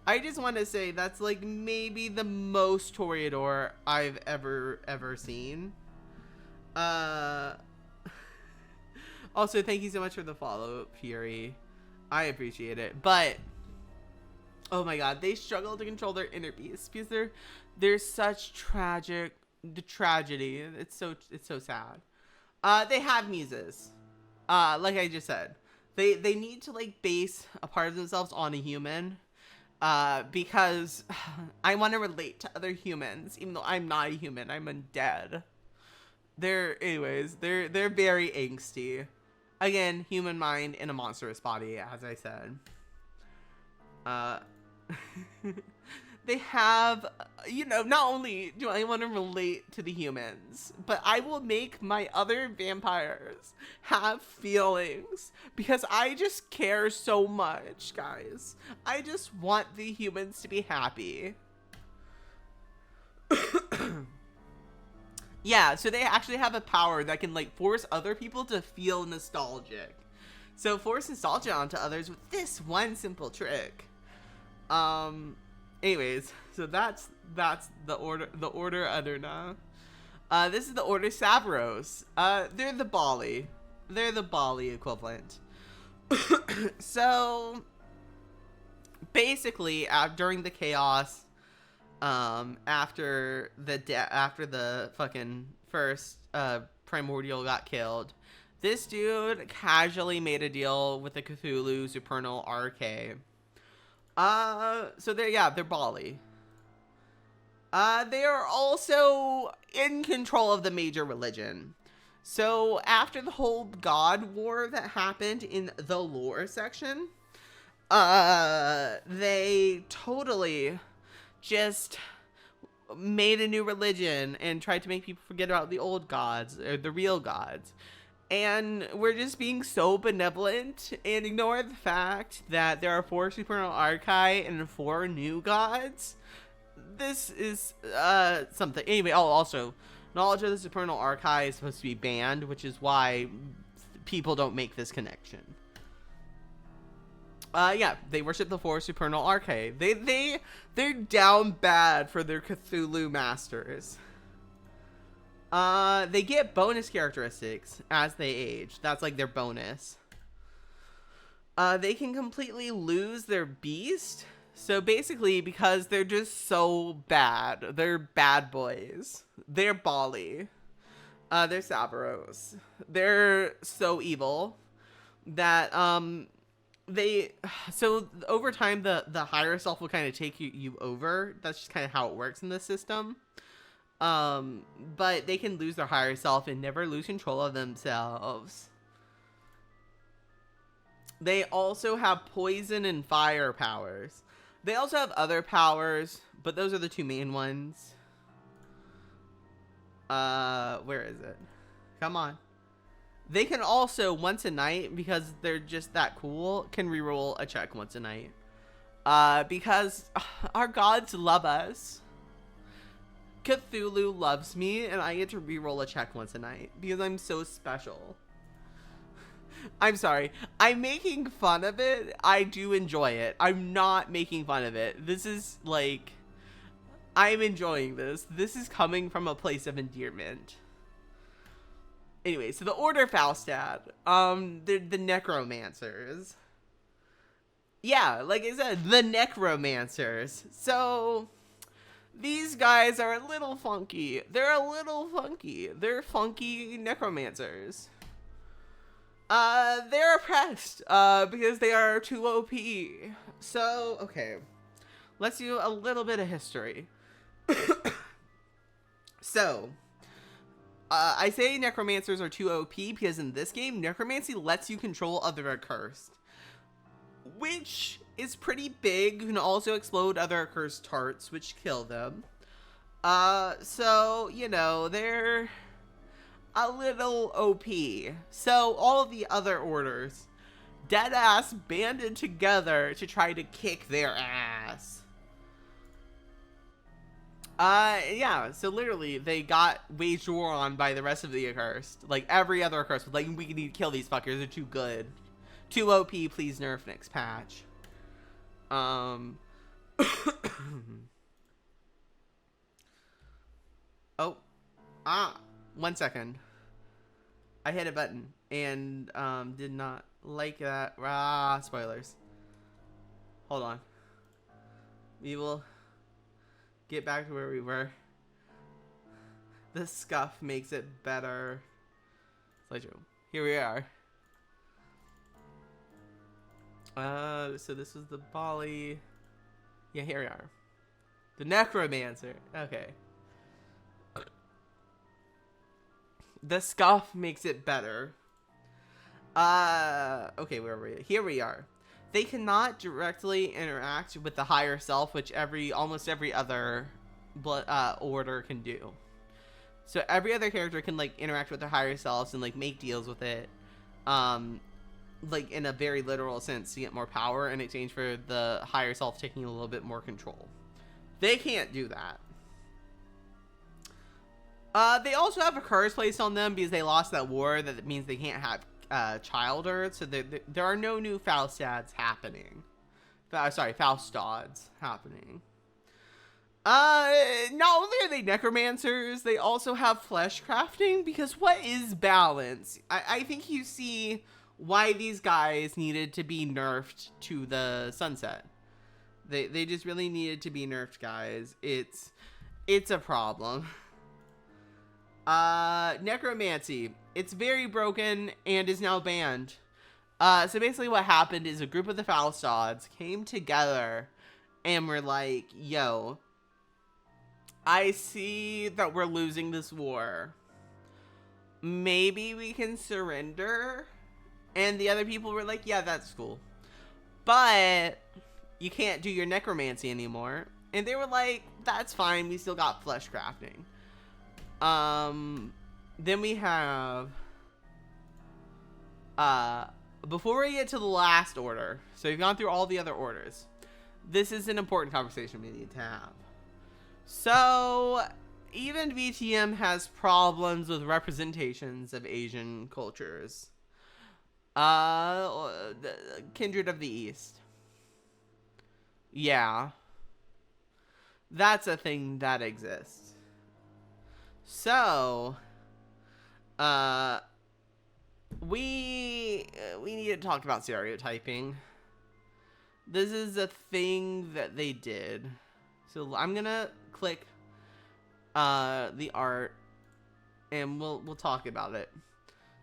just want to say that's, like, maybe the most Toreador I've ever seen. Also, thank you so much for the follow, Fury. I appreciate it. But, oh my god, they struggle to control their inner beasts because they're such tragedy. It's so sad. They have muses. Like I just said, they need to, like, base a part of themselves on a human. Because I want to relate to other humans, even though I'm not a human. I'm undead. They're very angsty. Again, human mind in a monstrous body, as I said. They have, not only do I want to relate to the humans, but I will make my other vampires have feelings because I just care so much, guys. I just want the humans to be happy. Yeah, so they actually have a power that can, like, force other people to feel nostalgic. So force nostalgia onto others with this one simple trick. Anyways, so that's the order Udernah. This is the order Sauveros. They're the Bali. They're the Bali equivalent. So basically, during the chaos, after the fucking first primordial got killed, this dude casually made a deal with the Cthulhu Supernal RK. So they're Bali. They are also in control of the major religion. So after the whole God War that happened in the lore section, they totally just made a new religion and tried to make people forget about the old gods, or the real gods. And we're just being so benevolent and ignore the fact that there are 4 supernal archai and 4 new gods. This is something. Anyway, also, knowledge of the supernal archai is supposed to be banned, which is why people don't make this connection. They worship the 4 supernal archai. They're down bad for their Cthulhu masters. They get bonus characteristics as they age. That's like their bonus. They can completely lose their beast. So basically, because they're just so bad, they're bad boys. They're Bali. They're Sauveros. They're so evil that so over time the higher self will kind of take you over. That's just kind of how it works in this system. But they can lose their higher self and never lose control of themselves. They also have poison and fire powers. They also have other powers, but those are the 2 main ones. Where is it? Come on. They can also, once a night, because they're just that cool, can reroll a check once a night. Because our gods love us. Cthulhu loves me, and I get to reroll a check once a night because I'm so special. I'm sorry. I'm making fun of it. I do enjoy it. I'm not making fun of it. This is like, I'm enjoying this. This is coming from a place of endearment. Anyway, so the Order Faustahd, the Necromancers. Yeah, like I said, the Necromancers. So these guys are a little funky. They're a little funky. They're funky Necromancers. They're oppressed, because they are too OP. So, okay. Let's do a little bit of history. So, I say Necromancers are too OP because in this game, Necromancy lets you control other Accursed. Which is pretty big. You can also explode other Accursed tarts, which kill them. So, they're a little OP. So all of the other orders deadass banded together to try to kick their ass. So literally they got waged war on by the rest of the Accursed. Like every other Accursed was like, we need to kill these fuckers, they're too good. Too OP, please nerf next patch. One second. I hit a button and did not like that. Spoilers. Hold on. We will get back to where we were. The scuff makes it better. Slideshow. Here we are. So this was the Bali. Yeah, here we are. The Necromancer. Okay. The scuff makes it better. Okay, where were we? Here we are. They cannot directly interact with the higher self, which almost every other order can do. So every other character can like interact with their higher selves and like make deals with it, like in a very literal sense to get more power in exchange for the higher self taking a little bit more control. They can't do that. They also have a curse placed on them because they lost that war. That means they can't have child Earth, so there are no new Faustahds happening. Faustahds happening. Not only are they necromancers, they also have flesh crafting, because what is balance? I think you see why these guys needed to be nerfed to the sunset. They just really needed to be nerfed, guys. It's a problem. Necromancy. It's very broken and is now banned. So basically what happened is a group of the Faustahds came together and were like, yo, I see that we're losing this war. Maybe we can surrender? And the other people were like, yeah, that's cool. But you can't do your necromancy anymore. And they were like, that's fine, we still got flesh crafting. Then we have, before we get to the last order, so we've gone through all the other orders. This is an important conversation we need to have. So, even VTM has problems with representations of Asian cultures. Kindred of the East. Yeah. That's a thing that exists. So, we need to talk about stereotyping. This is a thing that they did. So I'm gonna click the art and we'll talk about it.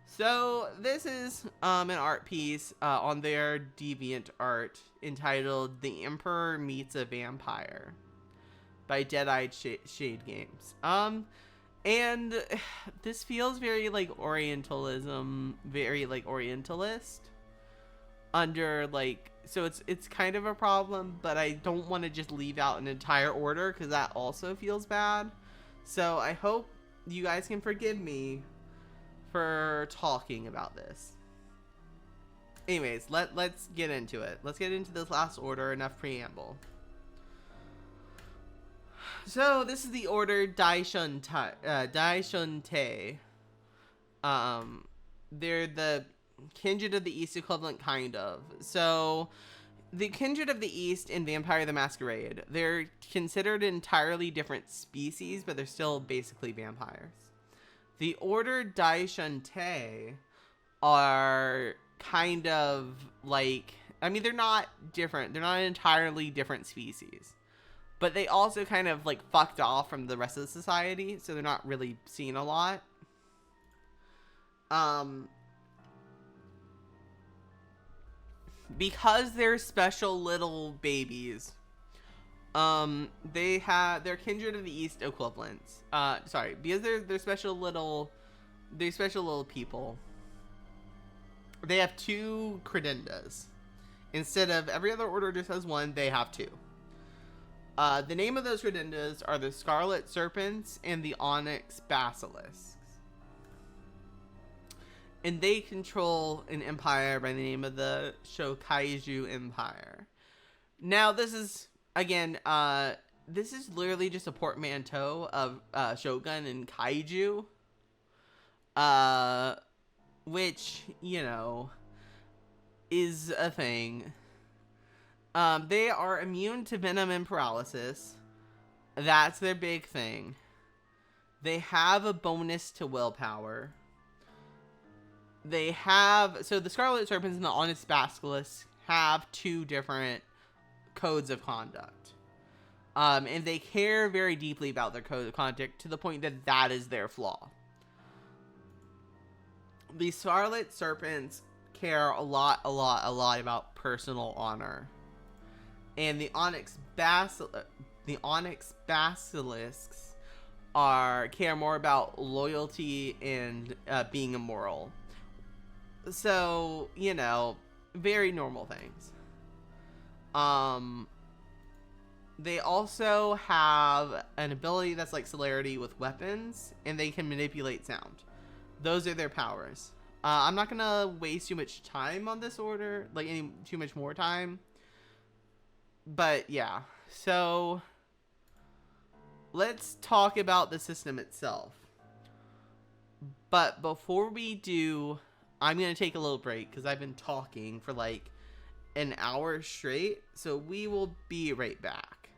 So this is an art piece on their DeviantArt entitled "The Emperor Meets a Vampire" by Dead-Eyed Shade Games. And this feels very like Orientalism, very like Orientalist. Under like, so it's kind of a problem, but I don't want to just leave out an entire order because that also feels bad. So I hope you guys can forgive me for talking about this. Anyways, let's get into it. Let's get into this last order. Enough preamble. So this is the order Daishun-Tei. They're the Kindred of the East equivalent, kind of. So the Kindred of the East in Vampire the Masquerade, they're considered entirely different species, but they're still basically vampires. The order Daishun-Tei are kind of like, I mean, they're not different. They're not an entirely different species. But they also kind of like fucked off from the rest of the society, so they're not really seen a lot. Because they're special little babies, they're Kindred of the East equivalents. Because they're special little people. They have 2 credendas. Instead of every other order just has 1, they have 2. The name of those credendas are the Scarlet Serpents and the Onyx Basilisks. And they control an empire by the name of the Shokaiju Empire. Now, this is, again, this is literally just a portmanteau of Shogun and Kaiju. Which, you know, is a thing. They are immune to venom and paralysis. That's their big thing. They have a bonus to willpower. They have, so the Scarlet Serpents and the Onyx Basilisks have 2 different codes of conduct. And they care very deeply about their code of conduct to the point that that is their flaw. The Scarlet Serpents care a lot about personal honor. And the Onyx Basilisks care more about loyalty and being immoral. So, you know, very normal things. They also have an ability that's like celerity with weapons, and they can manipulate sound. Those are their powers. I'm not gonna waste too much time on this order, like too much more time. But yeah, so let's talk about the system itself. But before we do, I'm gonna take a little break because I've been talking for like an hour straight. So we will be right back.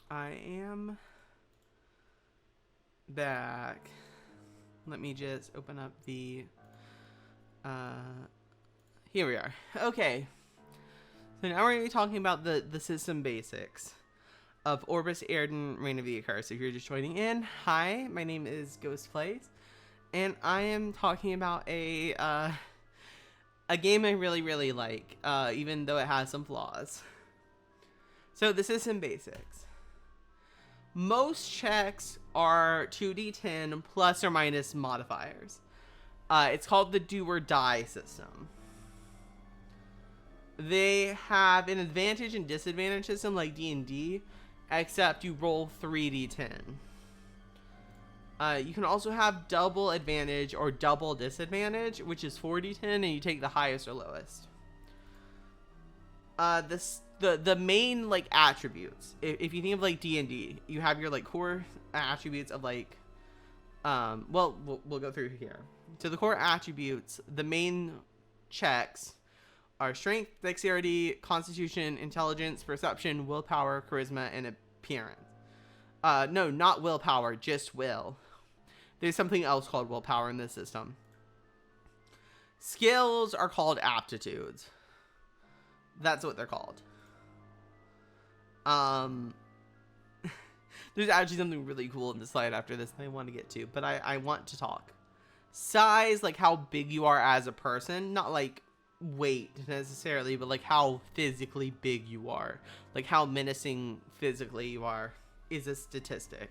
I am back. Let me just open up the here we are. Okay, so now we're going to be talking about the system basics of Orbis Aerden, Reign of the Accursed. So if you're just joining in, hi, my name is Ghostplays, and I am talking about a game I really like, even though it has some flaws. So the system basics. Most checks are 2d10 plus or minus modifiers. It's called the do or die system. They have an advantage and disadvantage system like D&D, except you roll 3d10. You can also have double advantage or double disadvantage, which is 4d10, and you take the highest or lowest. The main like attributes, if you think of like D&D, you have your like core attributes of like we'll go through here. So the core attributes, the main checks are strength, dexterity, constitution, intelligence, perception, willpower, charisma, and appearance. No, not willpower, just will. There's something else called willpower in this system. Skills are called aptitudes. That's what they're called. There's actually something really cool in the slide after this I want to get to, but I want to talk. Size, like how big you are as a person, not like weight necessarily, but like how physically big you are, like how menacing physically you are, is a statistic.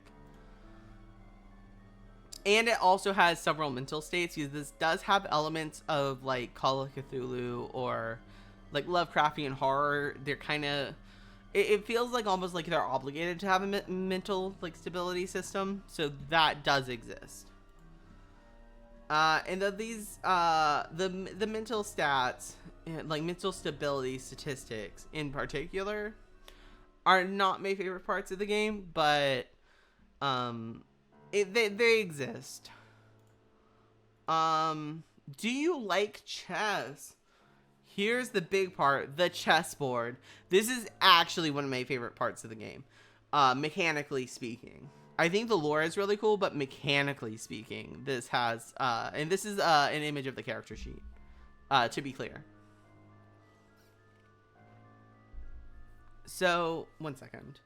And it also has several mental states, because this does have elements of like Call of Cthulhu or like Lovecraftian horror. They're kind of, it feels like almost like they're obligated to have a mental like stability system, so that does exist. And these the mental stats, like mental stability statistics in particular, are not my favorite parts of the game, but they exist. Do you like chess? Here's the big part, the chessboard. This is actually one of my favorite parts of the game, mechanically speaking. I think the lore is really cool, but mechanically speaking, this has, and this is an image of the character sheet, to be clear. So, one second.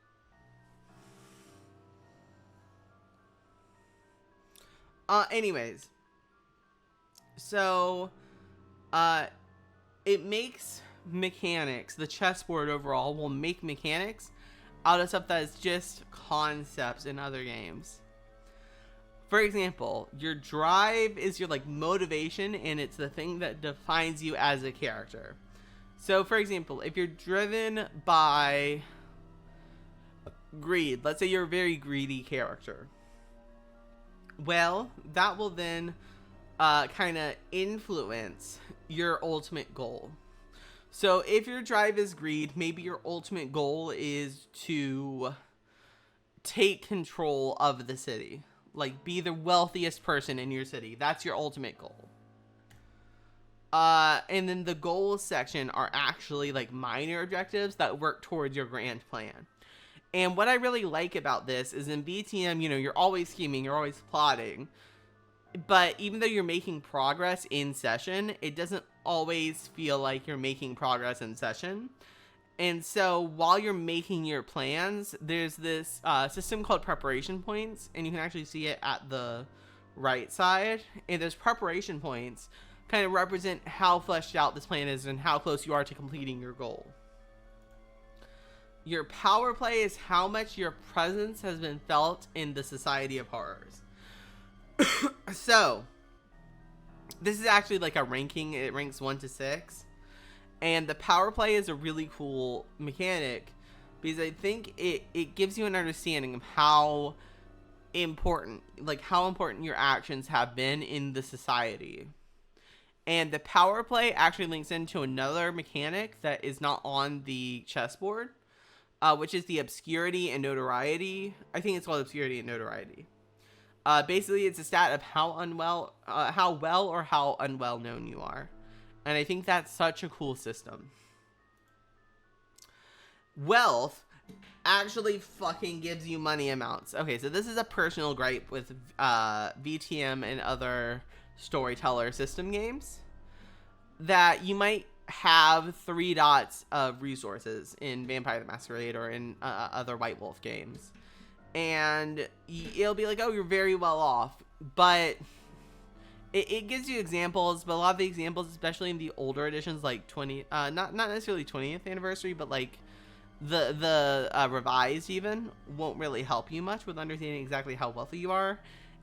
Anyways. So, it makes mechanics, the chessboard overall will make mechanics out of stuff that is just concepts in other games. For example, your drive is your like motivation, and it's the thing that defines you as a character. So for example, if you're driven by greed, let's say you're a very greedy character, well, that will then kind of influence your ultimate goal. So if your drive is greed, maybe your ultimate goal is to take control of the city. Like, be the wealthiest person in your city. That's your ultimate goal. And then the goals section are actually like minor objectives that work towards your grand plan. And what I really like about this is in BTM, you know, you're always scheming, you're always plotting. But even though you're making progress in session, it doesn't always feel like you're making progress in session. And so while you're making your plans, there's this system called preparation points, and you can actually see it at the right side. And those preparation points kind of represent how fleshed out this plan is and how close you are to completing your goal. Your power play is how much your presence has been felt in the Society of Horrors. So, this is actually like a ranking. It ranks 1 to 6. And the power play is a really cool mechanic, because I think it gives you an understanding of how important your actions have been in the society. And the power play actually links into another mechanic that is not on the chessboard, which is the obscurity and notoriety. I think it's called obscurity and notoriety. Basically, it's a stat of how well or how unwell known you are. And I think that's such a cool system. Wealth actually fucking gives you money amounts. Okay, so this is a personal gripe with VTM and other storyteller system games, that you might have 3 dots of resources in Vampire the Masquerade or in other White Wolf games, and it'll be like, oh, you're very well off, but it gives you examples, but a lot of the examples, especially in the older editions, like not necessarily 20th anniversary, but like the revised even, won't really help you much with understanding exactly how wealthy you are.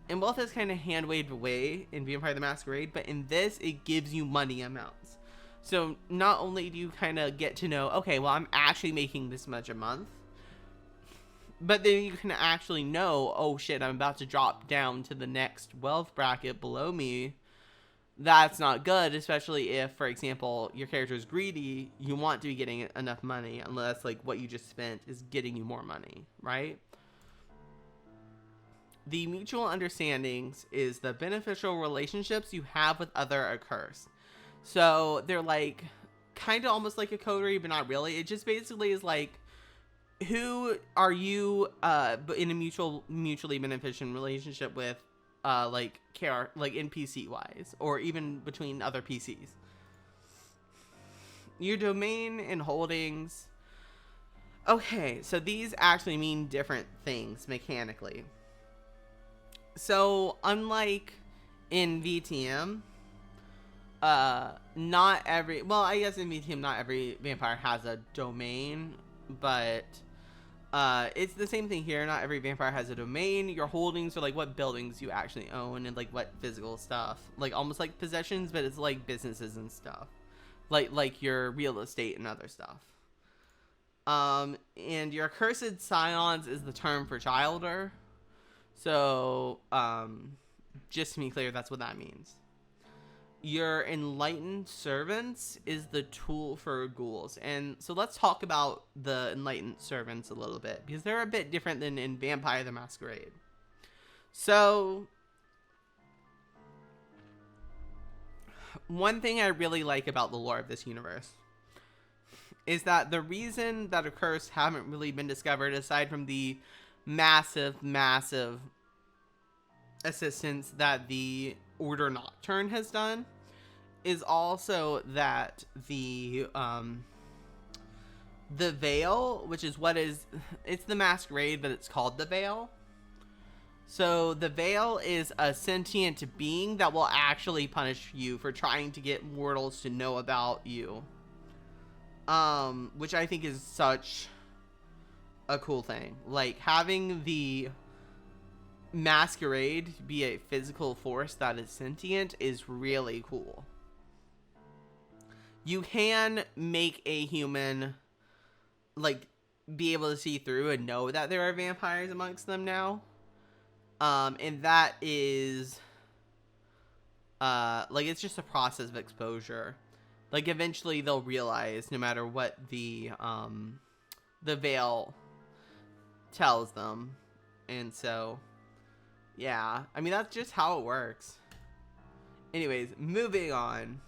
And wealth is kind of hand waved away in Vampire the Masquerade, but in this, it gives you money amounts. So not only do you kind of get to know, okay, well, I'm actually making this much a month, but then you can actually know, oh shit, I'm about to drop down to the next wealth bracket below me. That's not good, especially if, for example, your character is greedy. You want to be getting enough money, unless like what you just spent is getting you more money, right? The mutual understandings is the beneficial relationships you have with other Accursed. So they're like kind of almost like a coterie, but not really. It just basically is like, who are you in a mutually beneficial relationship with, like NPC wise, or even between other PCs. Your domain and holdings. Okay, so these actually mean different things mechanically. So unlike in VTM, not every, well, I guess in VTM not every vampire has a domain, but it's the same thing here. Not every vampire has a domain. Your holdings are like what buildings you actually own and like what physical stuff, like almost like possessions, but it's like businesses and stuff, like your real estate and other stuff. And your accursed scions is the term for childer. So just to be clear, that's what that means. Your enlightened servants is the tool for ghouls. And so let's talk about the enlightened servants a little bit, because they're a bit different than in Vampire the Masquerade. So one thing I really like about the lore of this universe is that the reason that Accursed haven't really been discovered, aside from the massive assistance that the Order Nocturne has done, is also that the Veil, which is it's the Masquerade, but it's called the Veil. So the Veil is a sentient being that will actually punish you for trying to get mortals to know about you. Which I think is such a cool thing. Like, having the Masquerade be a physical force that is sentient is really cool. You can make a human, like, be able to see through and know that there are vampires amongst them now. And that is, like, it's just a process of exposure. Like, eventually they'll realize, no matter what the Veil tells them. And so, yeah. I mean, that's just how it works. Anyways, moving on.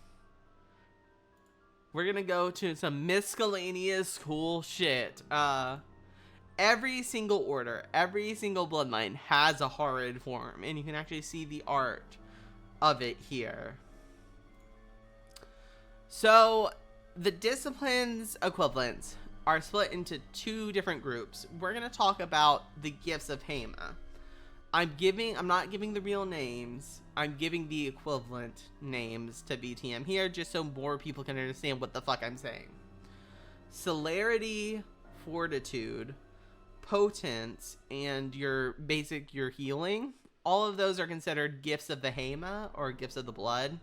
We're gonna go to some miscellaneous cool shit. Every single order, every single bloodline has a horrid form, and you can actually see the art of it here. So, the disciplines equivalents are split into 2 different groups. We're gonna talk about the gifts of Hema. I'm not giving the real names. I'm giving the equivalent names to BTM here, just so more people can understand what the fuck I'm saying. Celerity, Fortitude, Potence, and your healing. All of those are considered gifts of the Hema, or gifts of the blood,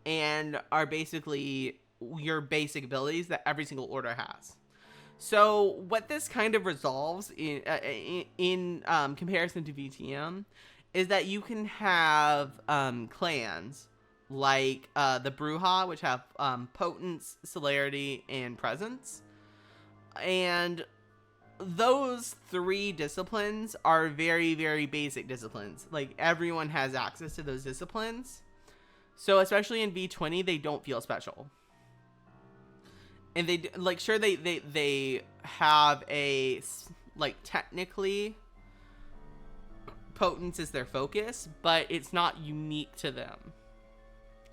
and are basically your basic abilities that every single order has. So what this kind of resolves in comparison to VTM is that you can have clans like the Bruja, which have Potence, Celerity, and Presence. And those 3 disciplines are very, very basic disciplines. Like, everyone has access to those disciplines. So especially in V20, they don't feel special. And they, like, sure, they have a, like, technically, potence is their focus, but it's not unique to them.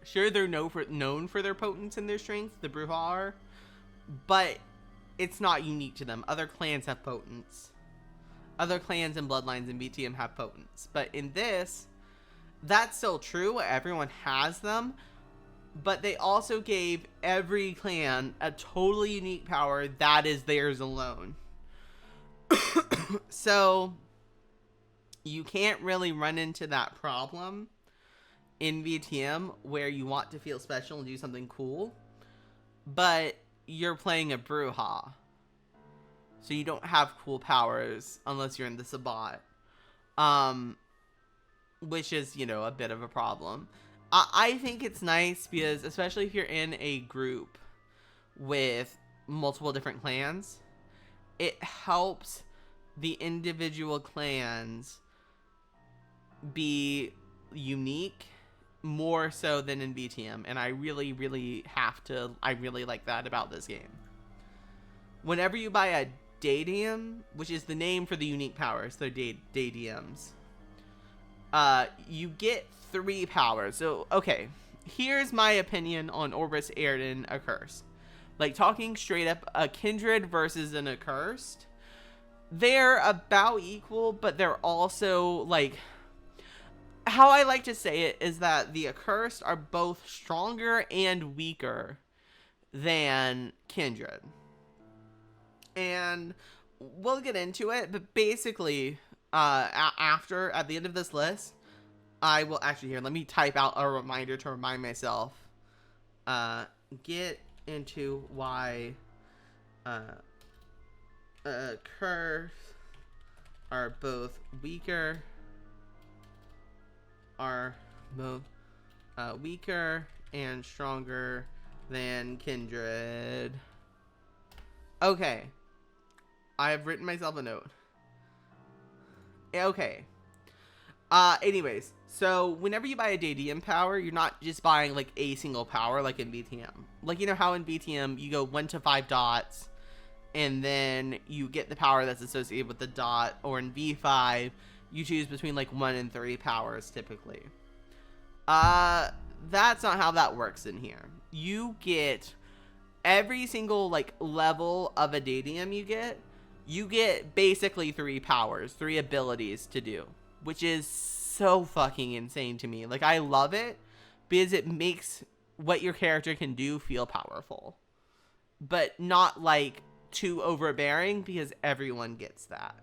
Sure, they're known for their potence and their strength, the Brujah are, but it's not unique to them. Other clans have potence. Other clans and bloodlines in BTM have potence. But in this, that's still true. Everyone has them. But they also gave every clan a totally unique power that is theirs alone. So, you can't really run into that problem in VTM where you want to feel special and do something cool, but you're playing a Brujah. So you don't have cool powers unless you're in the Sabbat. Which is, you know, a bit of a problem. I think it's nice because, especially if you're in a group with multiple different clans, it helps the individual clans be unique more so than in BTM. And I really, really like that about this game. Whenever you buy a Dadium, which is the name for the unique powers, they're Dadiums, you get 3 powers. So, okay, here's my opinion on Orbis Aerden Accursed. Like, talking straight up, a Kindred versus an Accursed, they're about equal, but they're also, like, how I like to say it is that the Accursed are both stronger and weaker than Kindred. And we'll get into it, but basically, at the end of this list, I will actually, here, let me type out a reminder to remind myself, get into why, Accursed are both weaker and stronger than Kindred. Okay. I have written myself a note. Okay. Anyways, so whenever you buy a Dadium power, you're not just buying like a single power like in BTM. Like, you know how in BTM you go 1 to 5 dots, and then you get the power that's associated with the dot, or in V5, you choose between like 1 and 3 powers typically. That's not how that works in here. You get every single like level of a Dadium you get basically 3 powers, 3 abilities to do, which is so fucking insane to me. Like, I love it because it makes what your character can do feel powerful, but not like too overbearing because everyone gets that.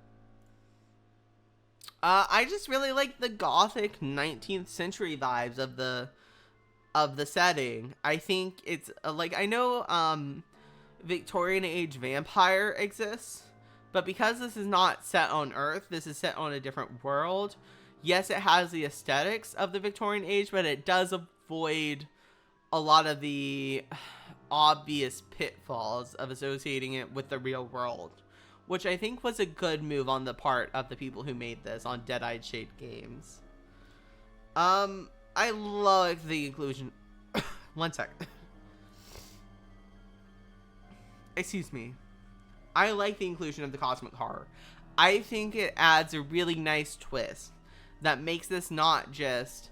I just really like the gothic 19th century vibes of the setting. I think it's like, I know Victorian age vampire exists, but because this is not set on Earth, this is set on a different world. Yes, it has the aesthetics of the Victorian age, but it does avoid a lot of the obvious pitfalls of associating it with the real world, which I think was a good move on the part of the people who made this on Dead-Eyed Shade Games. I love the inclusion. One sec. Excuse me. I like the inclusion of the cosmic horror. I think it adds a really nice twist that makes this not just,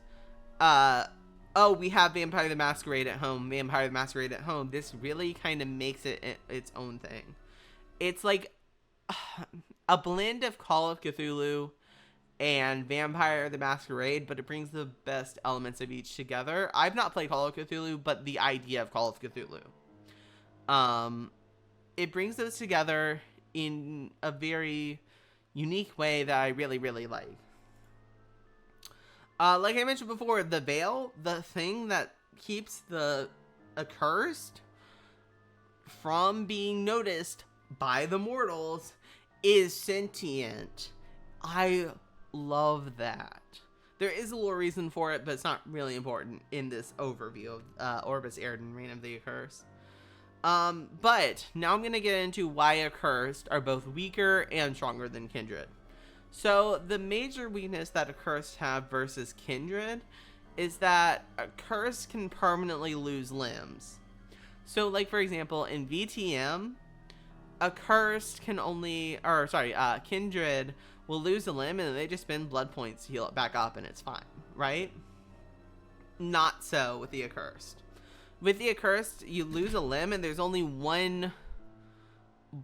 oh, we have Vampire the Masquerade at home, Vampire the Masquerade at home. This really kind of makes it its own thing. It's like a blend of Call of Cthulhu and Vampire the Masquerade, but it brings the best elements of each together. I've not played Call of Cthulhu, but the idea of Call of Cthulhu. It brings those together in a very unique way that I really, really like. Like I mentioned before, the veil, the thing that keeps the Accursed from being noticed by the mortals, is sentient. I love that. There is a lore reason for it, but it's not really important in this overview of Orbis Aerden, Reign of the Accursed. But now I'm going to get into why Accursed are both weaker and stronger than Kindred. So the major weakness that Accursed have versus Kindred is that Accursed can permanently lose limbs. So, like, for example, in VTM, Accursed can only, or sorry, Kindred will lose a limb and they just spend blood points to heal it back up and it's fine, right? Not so with the Accursed. With the Accursed, you lose a limb and there's only one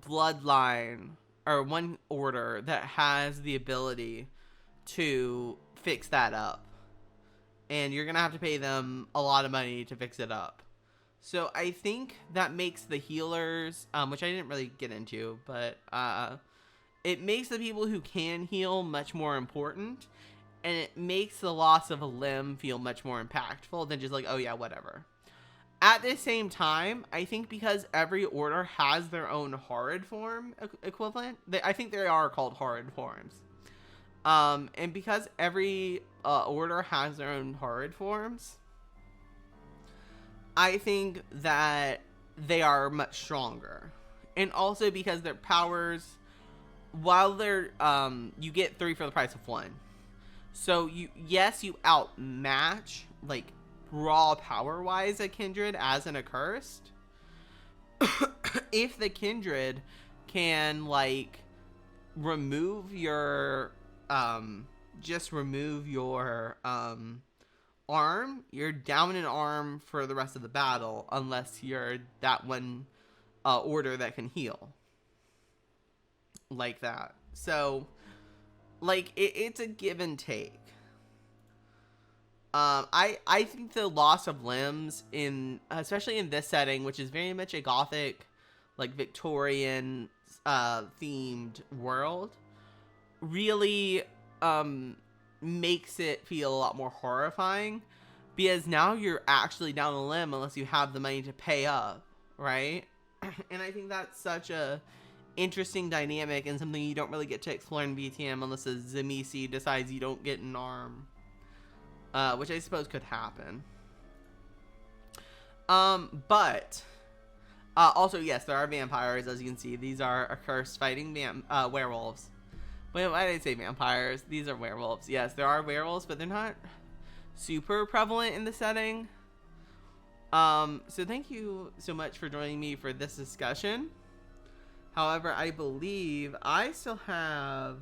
bloodline or one order that has the ability to fix that up. And you're going to have to pay them a lot of money to fix it up. So I think that makes the healers, which I didn't really get into, but it makes the people who can heal much more important. And it makes the loss of a limb feel much more impactful than just like, oh yeah, whatever. At the same time, I think because every order has their own horrid form equivalent, I think they are called horrid forms. And because every order has their own horrid forms, I think that they are much stronger. And also because their powers, while they're, you get 3 for the price of 1. So you outmatch, like, raw power-wise a Kindred as an Accursed. If the Kindred can, like, remove your, just remove your, arm, you're down an arm for the rest of the battle, unless you're that one, order that can heal. Like that. So, like, it's a give and take. I think the loss of limbs especially in this setting, which is very much a gothic, like Victorian, themed world, really, makes it feel a lot more horrifying, because now you're actually down a limb unless you have the money to pay up, right? And I think that's such a interesting dynamic and something you don't really get to explore in VTM unless a Tzimisce decides you don't get an arm. Which I suppose could happen. But also, yes, there are vampires, as you can see. These are Accursed fighting werewolves. Wait, why did I say vampires? These are werewolves. Yes, there are werewolves, but they're not super prevalent in the setting. So thank you so much for joining me for this discussion. However, I believe I still have...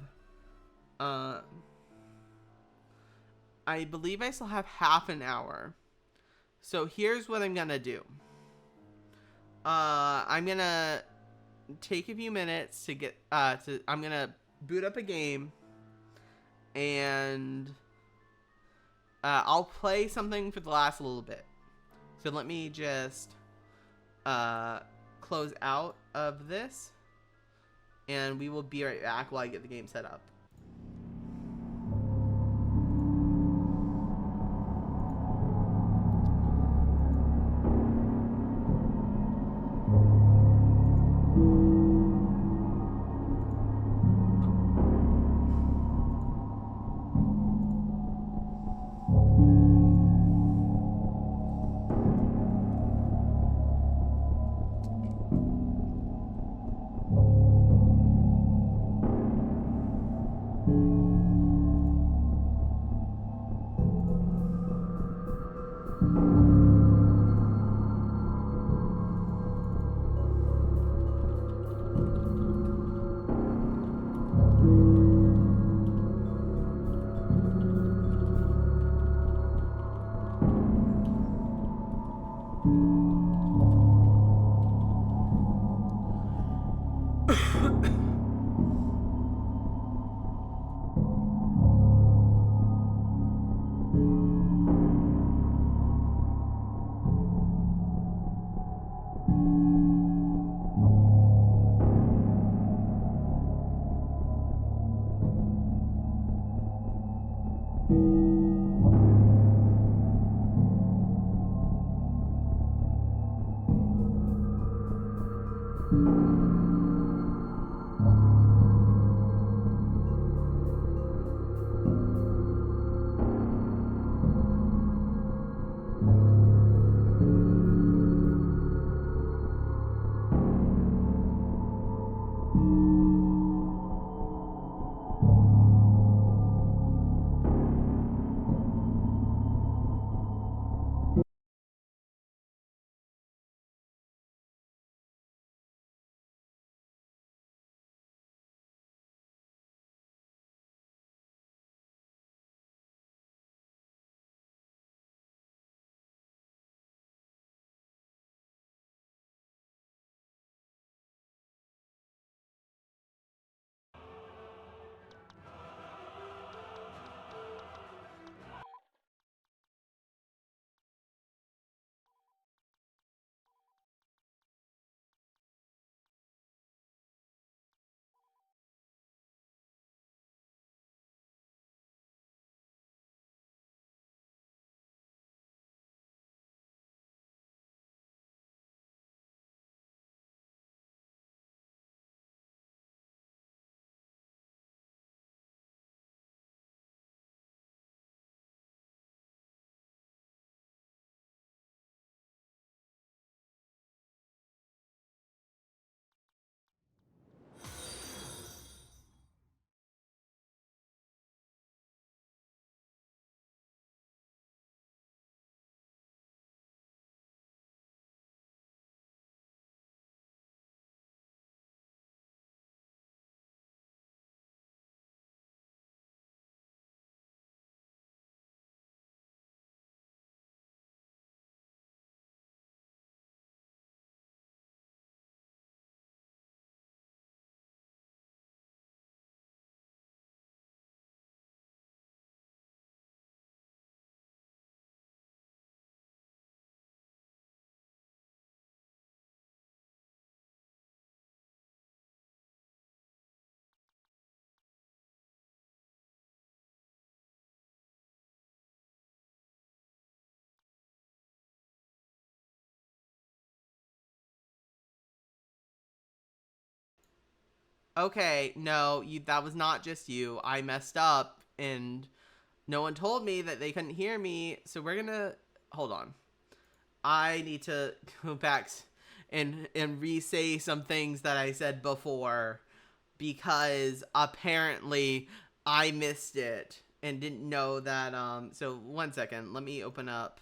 half an hour. So here's what I'm gonna do. I'm gonna take a few minutes to get I'm gonna boot up a game, and I'll play something for the last little bit. So let me just close out of this, and we will be right back while I get the game set up. Okay, no, that was not just you. I messed up, and no one told me that they couldn't hear me, so we're gonna... Hold on. I need to go back and re-say some things that I said before, because apparently I missed it and didn't know that, so one second, let me open up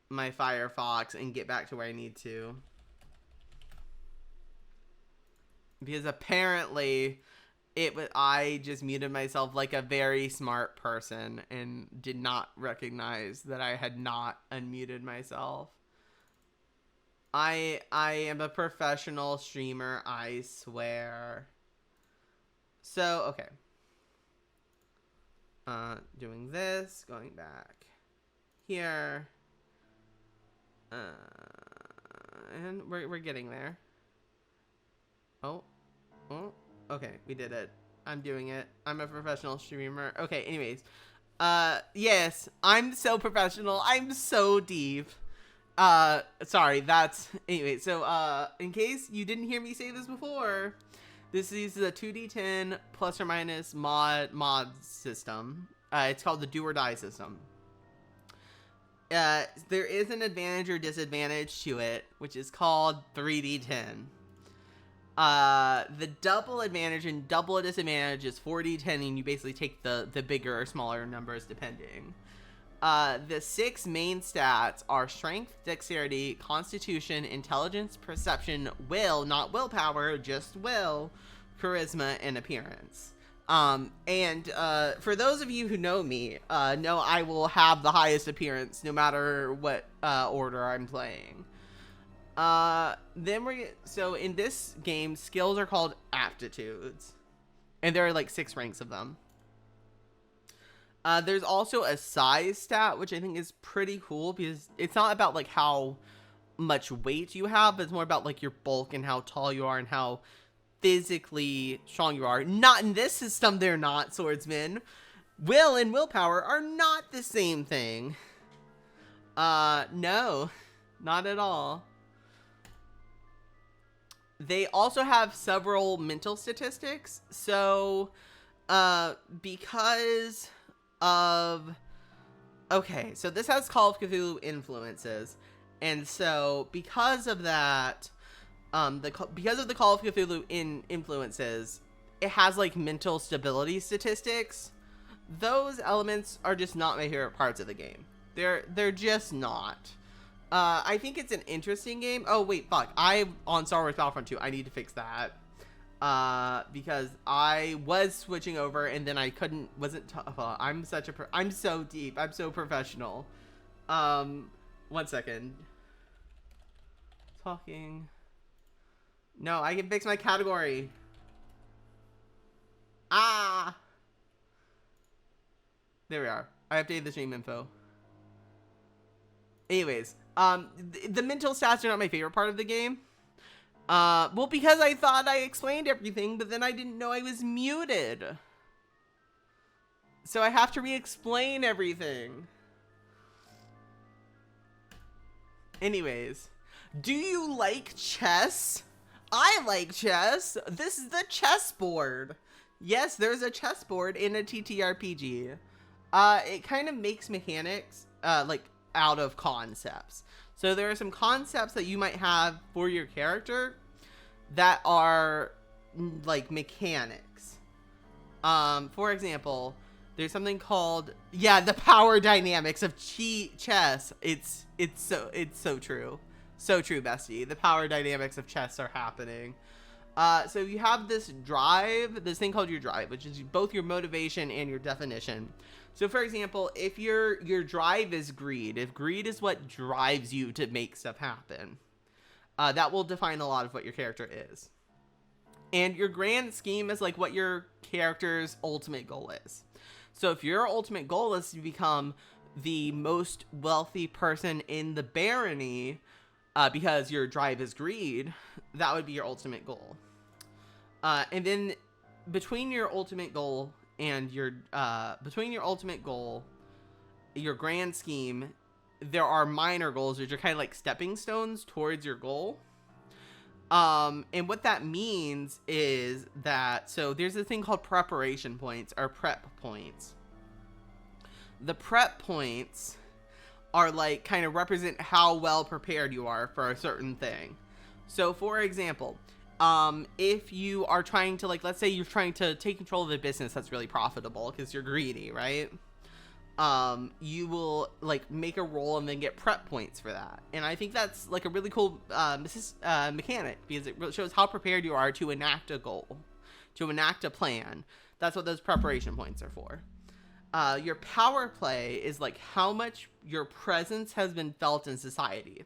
my Firefox and get back to where I need to. Because apparently I just muted myself like a very smart person and did not recognize that I had not unmuted myself. I am a professional streamer, I swear. So, okay. Doing this, going back here. And we're getting there. Oh, okay, we did it. I'm doing it. I'm a professional streamer. Okay, anyways. Yes, I'm so professional. I'm so deep. Sorry, anyway, so, in case you didn't hear me say this before, this is a 2d10 plus or minus mod system. It's called the do or die system. There is an advantage or disadvantage to it, which is called 3d10. The double advantage and double disadvantage is 4d10, and you basically take the bigger or smaller numbers depending. The 6 main stats are strength, dexterity, constitution, intelligence, perception, will, not willpower, just will, charisma, and appearance. For those of you who know me, know I will have the highest appearance no matter what, order I'm playing. So in this game, skills are called aptitudes, and there are like 6 ranks of them. There's also a size stat, which I think is pretty cool because it's not about like how much weight you have, but it's more about like your bulk and how tall you are and how physically strong you are. Not in this system, they're not, swordsmen. Will and willpower are not the same thing. No, not at all. They also have several mental statistics. So, because of... Okay, so this has Call of Cthulhu influences. And so, because of that, because of the Call of Cthulhu influences, it has, like, mental stability statistics. Those elements are just not my favorite parts of the game. They're just not. I think it's an interesting game. Oh, wait, fuck. On Star Wars Battlefront 2, I need to fix that. Because I was switching over and then I I'm so deep. I'm so professional. 1 second. Talking. No, I can fix my category. There we are. I updated the stream info. Anyways, the mental stats are not my favorite part of the game. Well, because I thought I explained everything, but then I didn't know I was muted. So I have to re-explain everything. Anyways, do you like chess? I like chess. This is the chessboard. Yes, there's a chessboard in a TTRPG. It kind of makes mechanics, like, out of concepts. So there are some concepts that you might have for your character that are like mechanics. For example, there's something called, the power dynamics of chess. It's so true. So true, bestie. The power dynamics of chess are happening. So you have this thing called your drive, which is both your motivation and your definition. So, for example, if your drive is greed, if greed is what drives you to make stuff happen, that will define a lot of what your character is. And your grand scheme is like what your character's ultimate goal is. So, if your ultimate goal is to become the most wealthy person in the barony, because your drive is greed, that would be your ultimate goal. And then between your ultimate goal and your grand scheme, there are minor goals, which are kind of like stepping stones towards your goal. And what that means is that, so there's a thing called preparation points, or prep points. The prep points are like kind of represent how well prepared you are for a certain thing. So for example, if you are trying to, like, let's say you're trying to take control of a business that's really profitable because you're greedy, right? You will like make a roll and then get prep points for that. And I think that's like a really cool mechanic, because it shows how prepared you are to enact a goal, to enact a plan. That's what those preparation points are for. Your power play is like how much your presence has been felt in society.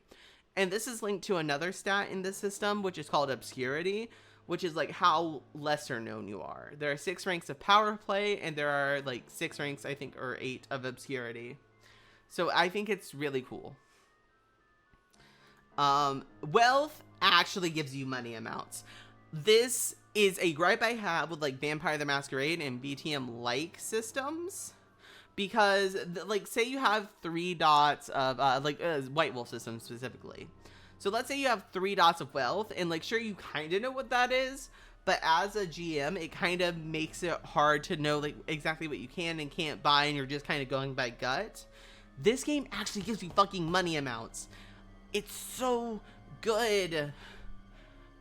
And this is linked to another stat in this system, which is called obscurity, which is like how lesser known you are. There are 6 ranks of power play, and there are like 6 ranks, I think, or 8 of obscurity. So I think it's really cool. Wealth actually gives you money amounts. This is a gripe I have with like Vampire the Masquerade and BTM-like systems. Because, like, say you have 3 dots of, White Wolf system specifically. So let's say you have 3 dots of wealth, and, like, sure, you kind of know what that is, but as a GM, it kind of makes it hard to know, like, exactly what you can and can't buy, and you're just kind of going by gut. This game actually gives you fucking money amounts. It's so good,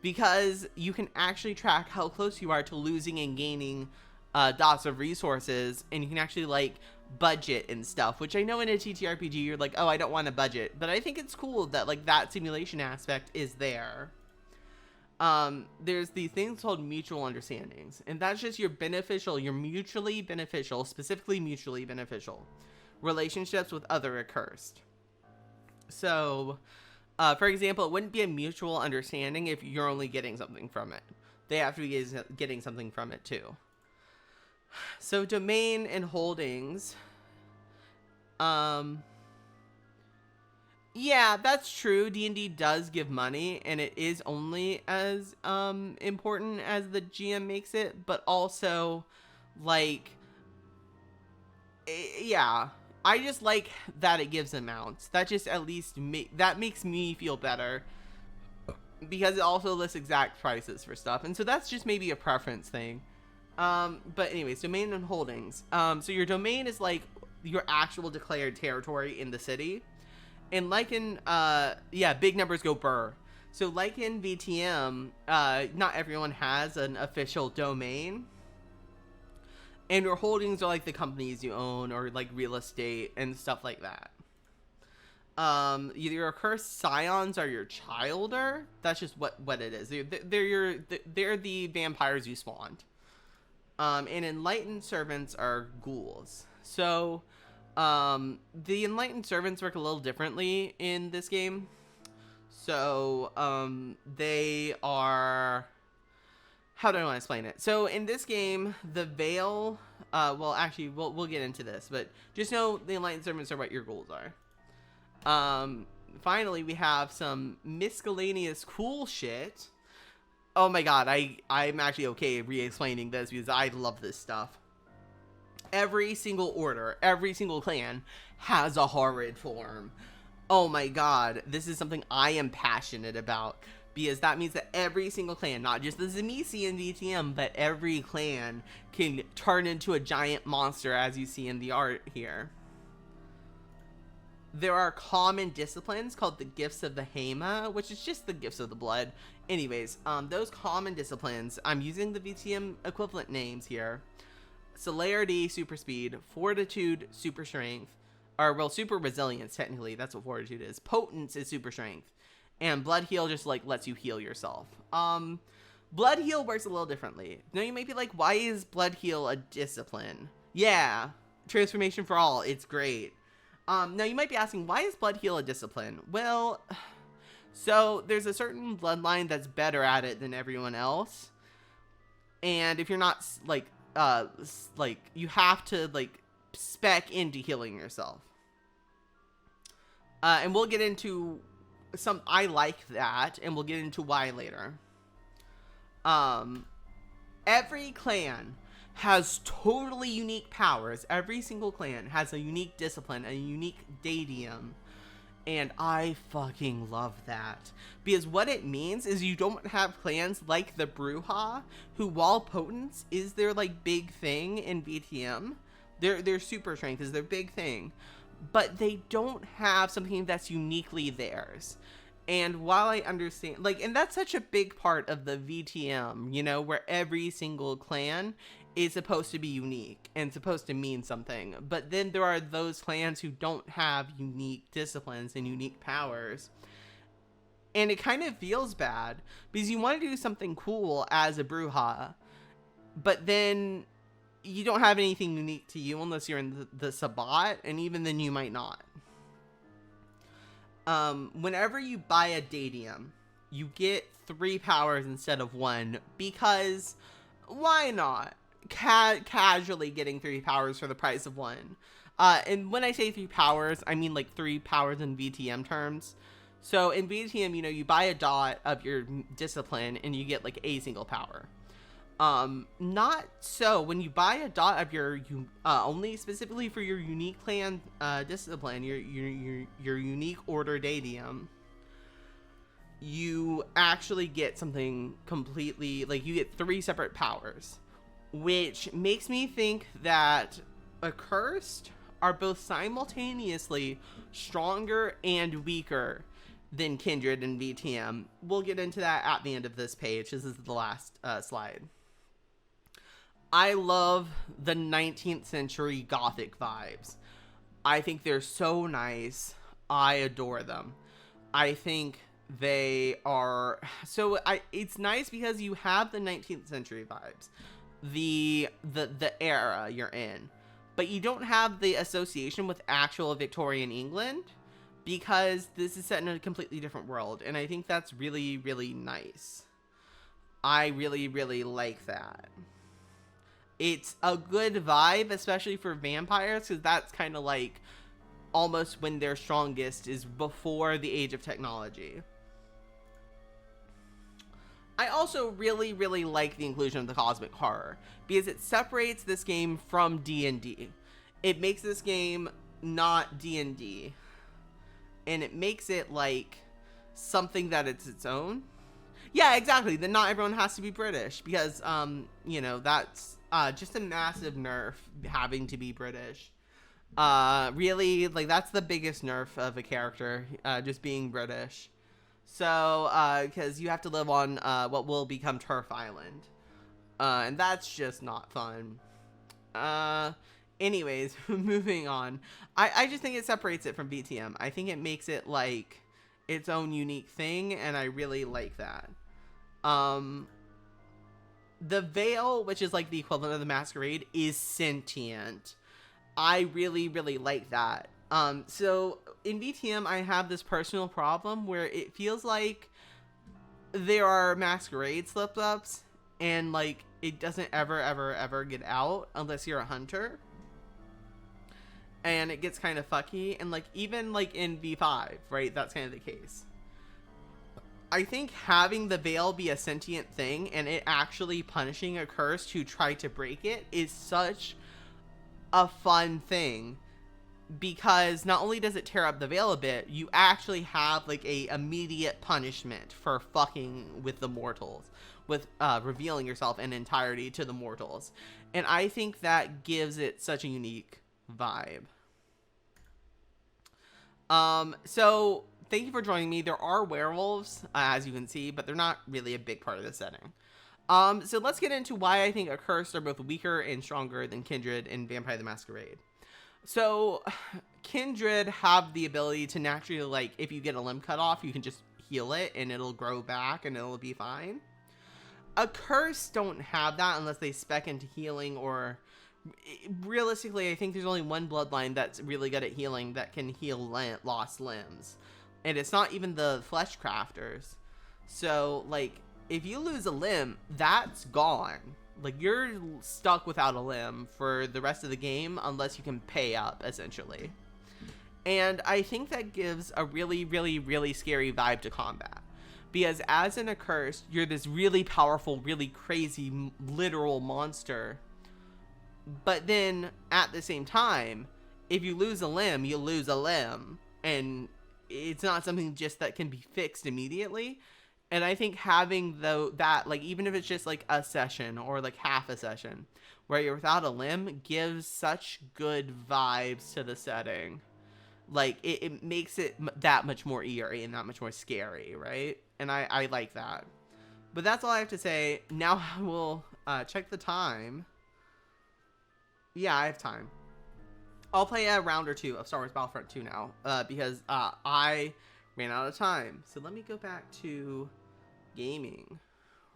because you can actually track how close you are to losing and gaining dots of resources, and you can actually, like, budget and stuff, which I know in a TTRPG you're like, oh, I don't want to budget, but I think it's cool that like that simulation aspect is there. There's these things called mutual understandings, and that's just your mutually beneficial, specifically mutually beneficial relationships with other accursed. So for example, it wouldn't be a mutual understanding if you're only getting something from it. They have to be getting something from it too. So domain and holdings, yeah, that's true. D&D does give money, and it is only as important as the GM makes it, but also, like, yeah, I just like that it gives amounts. That just at least that makes me feel better, because it also lists exact prices for stuff, and so that's just maybe a preference thing. But anyways, domain and holdings. So your domain is like your actual declared territory in the city. And like in, big numbers go burr. So like in VTM, not everyone has an official domain. And your holdings are like the companies you own, or like real estate and stuff like that. Your accursed scions are your childer. That's just what it is. They're the vampires you spawned. And enlightened servants are ghouls. So, the enlightened servants work a little differently in this game. So, they are, how do I want to explain it? So, in this game, the veil, well, actually, we'll get into this, but just know the enlightened servants are what your ghouls are. Finally, we have some miscellaneous cool shit. Oh my god, I'm actually okay re-explaining this because I love this stuff. Every single order, every single clan has a horrid form. Oh my god, this is something I am passionate about, because that means that every single clan, not just the Tzimisce in VTM, but every clan can turn into a giant monster, as you see in the art here. There are common disciplines called the Gifts of the Hema, which is just the Gifts of the Blood. Anyways, those common disciplines, I'm using the VTM equivalent names here. Celerity, super speed. Fortitude, super strength. Or, well, super resilience, technically. That's what fortitude is. Potence is super strength. And blood heal just, like, lets you heal yourself. Blood heal works a little differently. Now, you might be like, why is blood heal a discipline? Yeah, transformation for all. It's great. Now you might be asking, why is blood heal a discipline? Well, so there's a certain bloodline that's better at it than everyone else. And if you're not, like, you have to, like, spec into healing yourself. And we'll get into I like that, and we'll get into why later. Every clan has totally unique powers. Every single clan has a unique discipline, a unique daedium, And I fucking love that. Because what it means is you don't have clans like the Brujah, who, while potence is their, like, big thing in VTM, their super strength is their big thing, but they don't have something that's uniquely theirs. And while I understand, like, and that's such a big part of the VTM, you know, where every single clan is supposed to be unique and supposed to mean something. But then there are those clans who don't have unique disciplines and unique powers. And it kind of feels bad because you want to do something cool as a Brujah, but then you don't have anything unique to you unless you're in the Sabbat, and even then you might not. Whenever you buy a Dadium, you get 3 powers instead of 1, because why not? Casually getting 3 powers for the price of 1. And when I say 3 powers, I mean like 3 powers in VTM terms. So in VTM, you know, you buy a dot of your discipline and you get like a single power. Not so when you buy a dot of your only specifically for your unique clan discipline, your unique order Dadium, you actually get something completely, like, you get 3 separate powers, which makes me think that Accursed are both simultaneously stronger and weaker than Kindred and VTM. We'll get into that at the end of this page. This is the last slide. I love the 19th century Gothic vibes. I think they're so nice. I adore them. I think they are so it's nice because you have the 19th century vibes, the era you're in, but you don't have the association with actual Victorian England because this is set in a completely different world, and I think that's really, really nice. I really, really like that. It's a good vibe, especially for vampires, because that's kind of like almost when they're strongest, is before the age of technology. I also really, really like the inclusion of the cosmic horror, because it separates this game from D&D. It makes this game not D&D, and it makes it like something that it's its own. Yeah, exactly. Then not everyone has to be British, because you know, that's just a massive nerf, having to be British. Really, like, that's the biggest nerf of a character, just being British. So because you have to live on what will become Turf Island, and that's just not fun. Anyways, moving on. I just think it separates it from VTM. I think it makes it like its own unique thing, and I really like that. The Veil, which is like the equivalent of the Masquerade, is sentient. I really, really like that. So in VTM, I have this personal problem where it feels like there are Masquerade slip-ups, and like it doesn't ever get out unless you're a hunter. And it gets kind of fucky, and like even like in V5, right, that's kind of the case. I think having the Veil be a sentient thing and it actually punishing Accursed who try to break it is such a fun thing, because not only does it tear up the Veil a bit, you actually have like a immediate punishment for fucking with the mortals, with revealing yourself in entirety to the mortals. And I think that gives it such a unique vibe. So thank you for joining me. There are werewolves, as you can see, but they're not really a big part of the setting. So let's get into why I think Accursed are both weaker and stronger than Kindred and Vampire the Masquerade. So Kindred have the ability to naturally, like, if you get a limb cut off, you can just heal it and it'll grow back and it'll be fine. Accursed don't have that unless they spec into healing, or realistically, I think there's only one bloodline that's really good at healing that can heal lost limbs. And it's not even the flesh crafters. So, like, if you lose a limb, that's gone. Like, you're stuck without a limb for the rest of the game unless you can pay up, essentially. And I think that gives a really, really, really scary vibe to combat. Because as an Accursed, you're this really powerful, really crazy, literal monster. But then, at the same time, if you lose a limb, you lose a limb. And it's not something just that can be fixed immediately. And I think having that, like, even if it's just like a session or like half a session where you're without a limb, gives such good vibes to the setting. Like, it makes it that much more eerie and that much more scary, right? And I like that. But that's all I have to say. Now I will check the time. Yeah, I have time. I'll play a round or two of Star Wars Battlefront 2 now, because I ran out of time. So let me go back to gaming.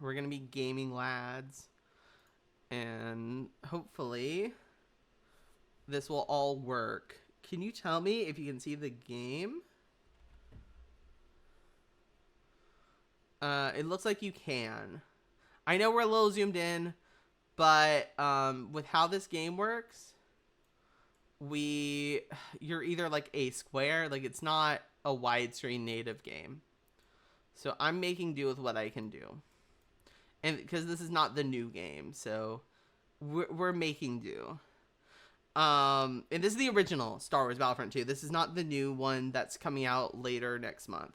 We're going to be gaming lads. And hopefully this will all work. Can you tell me if you can see the game? It looks like you can. I know we're a little zoomed in, but with how this game works, you're either like a square, like it's not a widescreen native game. So I'm making do with what I can do. And because this is not the new game, so we're making do. And this is the original Star Wars Battlefront 2. This is not the new one that's coming out later next month.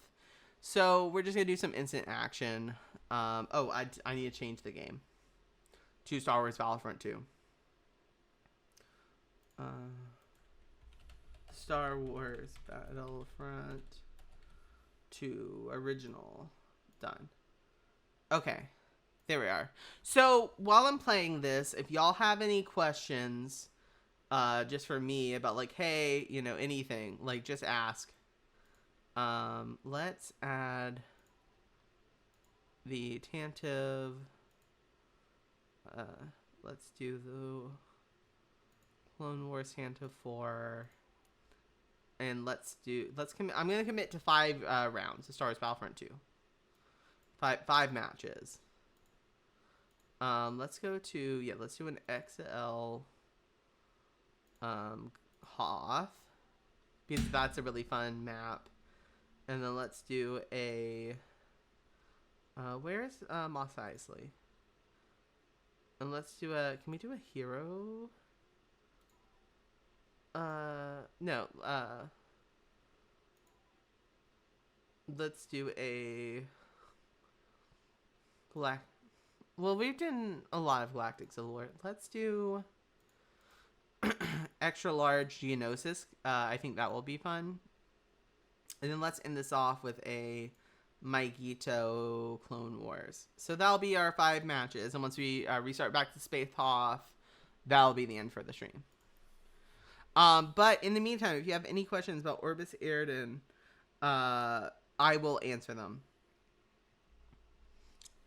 So we're just going to do some instant action. I need to change the game to Star Wars Battlefront 2. Star Wars Battlefront 2 original. Done. Okay. There we are. So while I'm playing this, if y'all have any questions, just for me about like, hey, you know, anything, like just ask. Let's add the Tantive. Let's do the Clone Wars Tantive 4. And I'm going to commit to 5 rounds of Star Wars Battlefront 2. 5 matches. Let's go to, let's do an XL Hoth, because that's a really fun map. And then let's do a, where's Mos Eisley? And let's do can we do a hero? No, let's do a well, we've done a lot of Galactic Civil War. Let's do extra large Geonosis. I think that will be fun. And then let's end this off with a Maigito Clone Wars. So that'll be our 5 matches. And once we restart back to Space Hoth, that'll be the end for the stream. But in the meantime, if you have any questions about Orbis Aerden, I will answer them.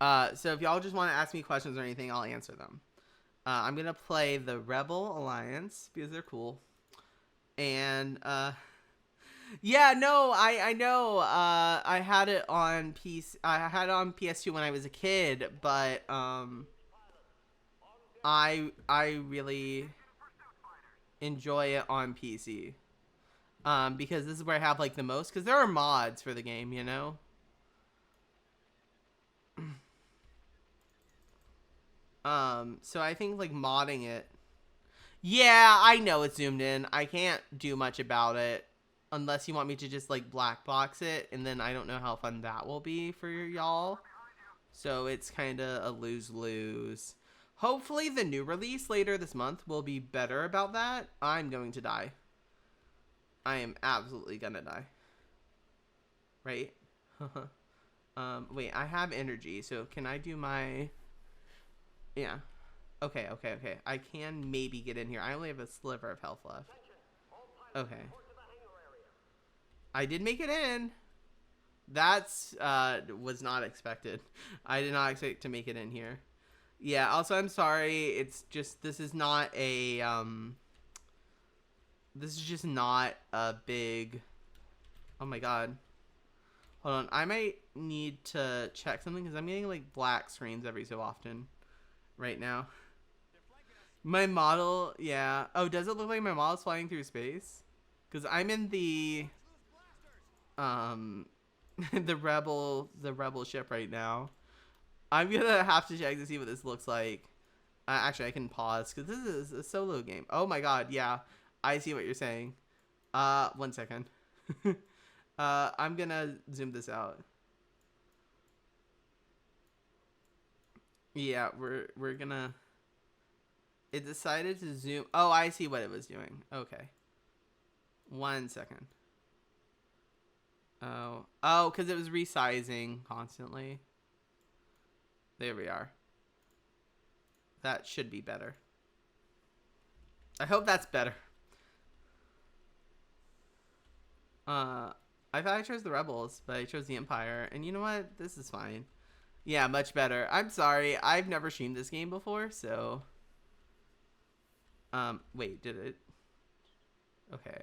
So if y'all just want to ask me questions or anything, I'll answer them. I'm going to play the Rebel Alliance because they're cool. And, yeah, no, I know, I had it on I had it on PS2 when I was a kid, but, I really enjoy it on PC. Because this is where I have, like, the most, because there are mods for the game, you know? So I think, like, modding it. Yeah, I know it's zoomed in. I can't do much about it unless you want me to just, like, black box it, and then I don't know how fun that will be for y'all. So it's kind of a lose-lose. Hopefully the new release later this month will be better about that. I'm going to die. I am absolutely gonna die. Right? Wait, I have energy, so can I do my... Yeah. Okay. I can maybe get in here. I only have a sliver of health left. Okay. I did make it in. That's, was not expected. I did not expect to make it in here. Yeah, also, I'm sorry. It's just, this is not a, this is just not a big... Oh my god. Hold on. I might need to check something because I'm getting, like, black screens every so often right now. My model, yeah. Oh, does it look like my model's flying through space? Because I'm in the, the rebel ship right now. I'm gonna have to check to see what this looks like. Actually, I can pause because this is a solo game. Oh my god, yeah. I see what you're saying. 1 second. I'm gonna zoom this out. Yeah, we're gonna... It decided to zoom... Oh, I see what it was doing. Okay. 1 second. Oh, because it was resizing constantly. There we are. That should be better. I hope that's better. I thought I chose the Rebels, but I chose the Empire. And you know what? This is fine. Yeah, much better. I'm sorry. I've never streamed this game before, so... Wait, did it? Okay.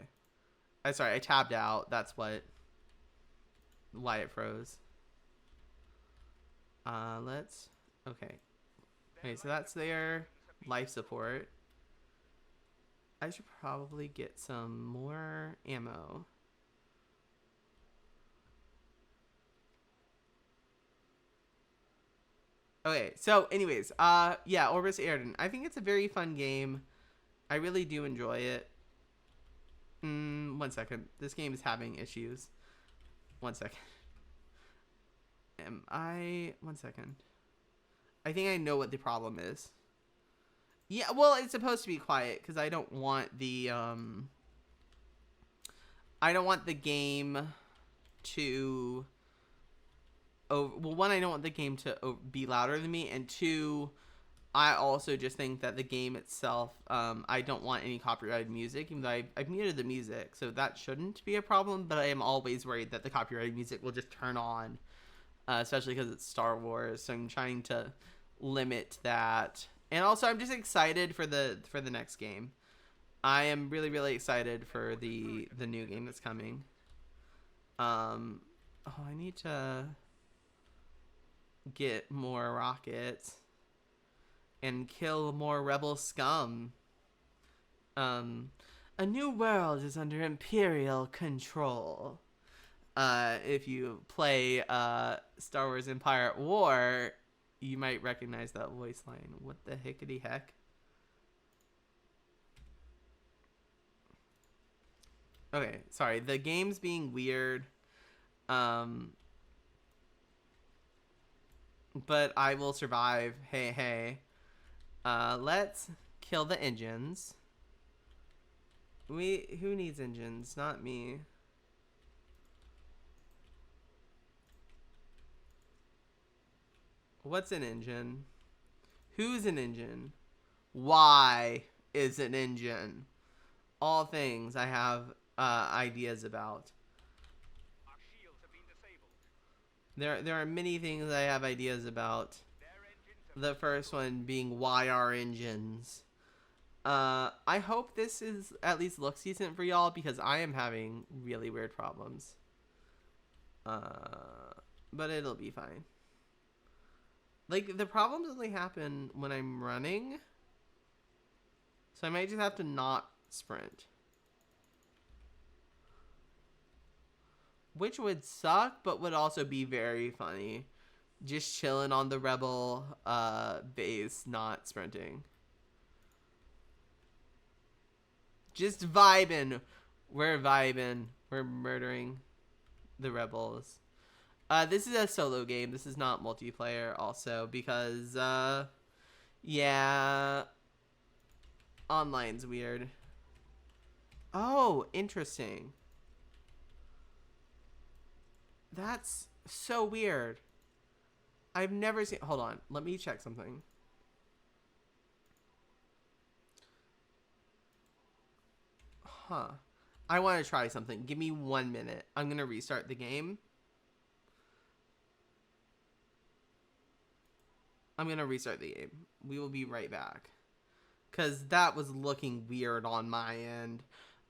I'm sorry, I tabbed out. That's why it froze. Let's... Okay. Okay, so that's their life support. I should probably get some more ammo. Okay, so anyways, yeah, Orbis Aerden. I think it's a very fun game. I really do enjoy it. 1 second. This game is having issues. 1 second. 1 second. I think I know what the problem is. Yeah, well, it's supposed to be quiet because I don't want the game to... well, one, I don't want the game to be louder than me, and two, I also just think that the game itself, I don't want any copyrighted music, even though I've muted the music, so that shouldn't be a problem, but I am always worried that the copyrighted music will just turn on, especially because it's Star Wars, so I'm trying to limit that. And also, I'm just excited for the next game. I am really, really excited for the new game that's coming. Oh, I need to get more rockets and kill more rebel scum. A new world is under Imperial control. If you play Star Wars Empire at War, you might recognize that voice line. What the hickety heck? Okay, sorry. The game's being weird. But I will survive. Hey, hey. Let's kill the engines. Who needs engines? Not me. What's an engine? Who's an engine? Why is an engine? All things I have ideas about. Our shields have been disabled. There are many things I have ideas about. The first one being why our engines. I hope this is at least looks decent for y'all because I am having really weird problems. But it'll be fine. Like, the problems only happen when I'm running. So I might just have to not sprint. Which would suck, but would also be very funny. Just chilling on the rebel base, not sprinting. Just vibing. We're vibing. We're murdering the rebels. This is a solo game. This is not multiplayer also because, yeah, online's weird. Oh, interesting. That's so weird. I've never seen... Hold on. Let me check something. Huh. I want to try something. Give me 1 minute. I'm going to restart the game. I'm going to restart the game. We will be right back. Because that was looking weird on my end.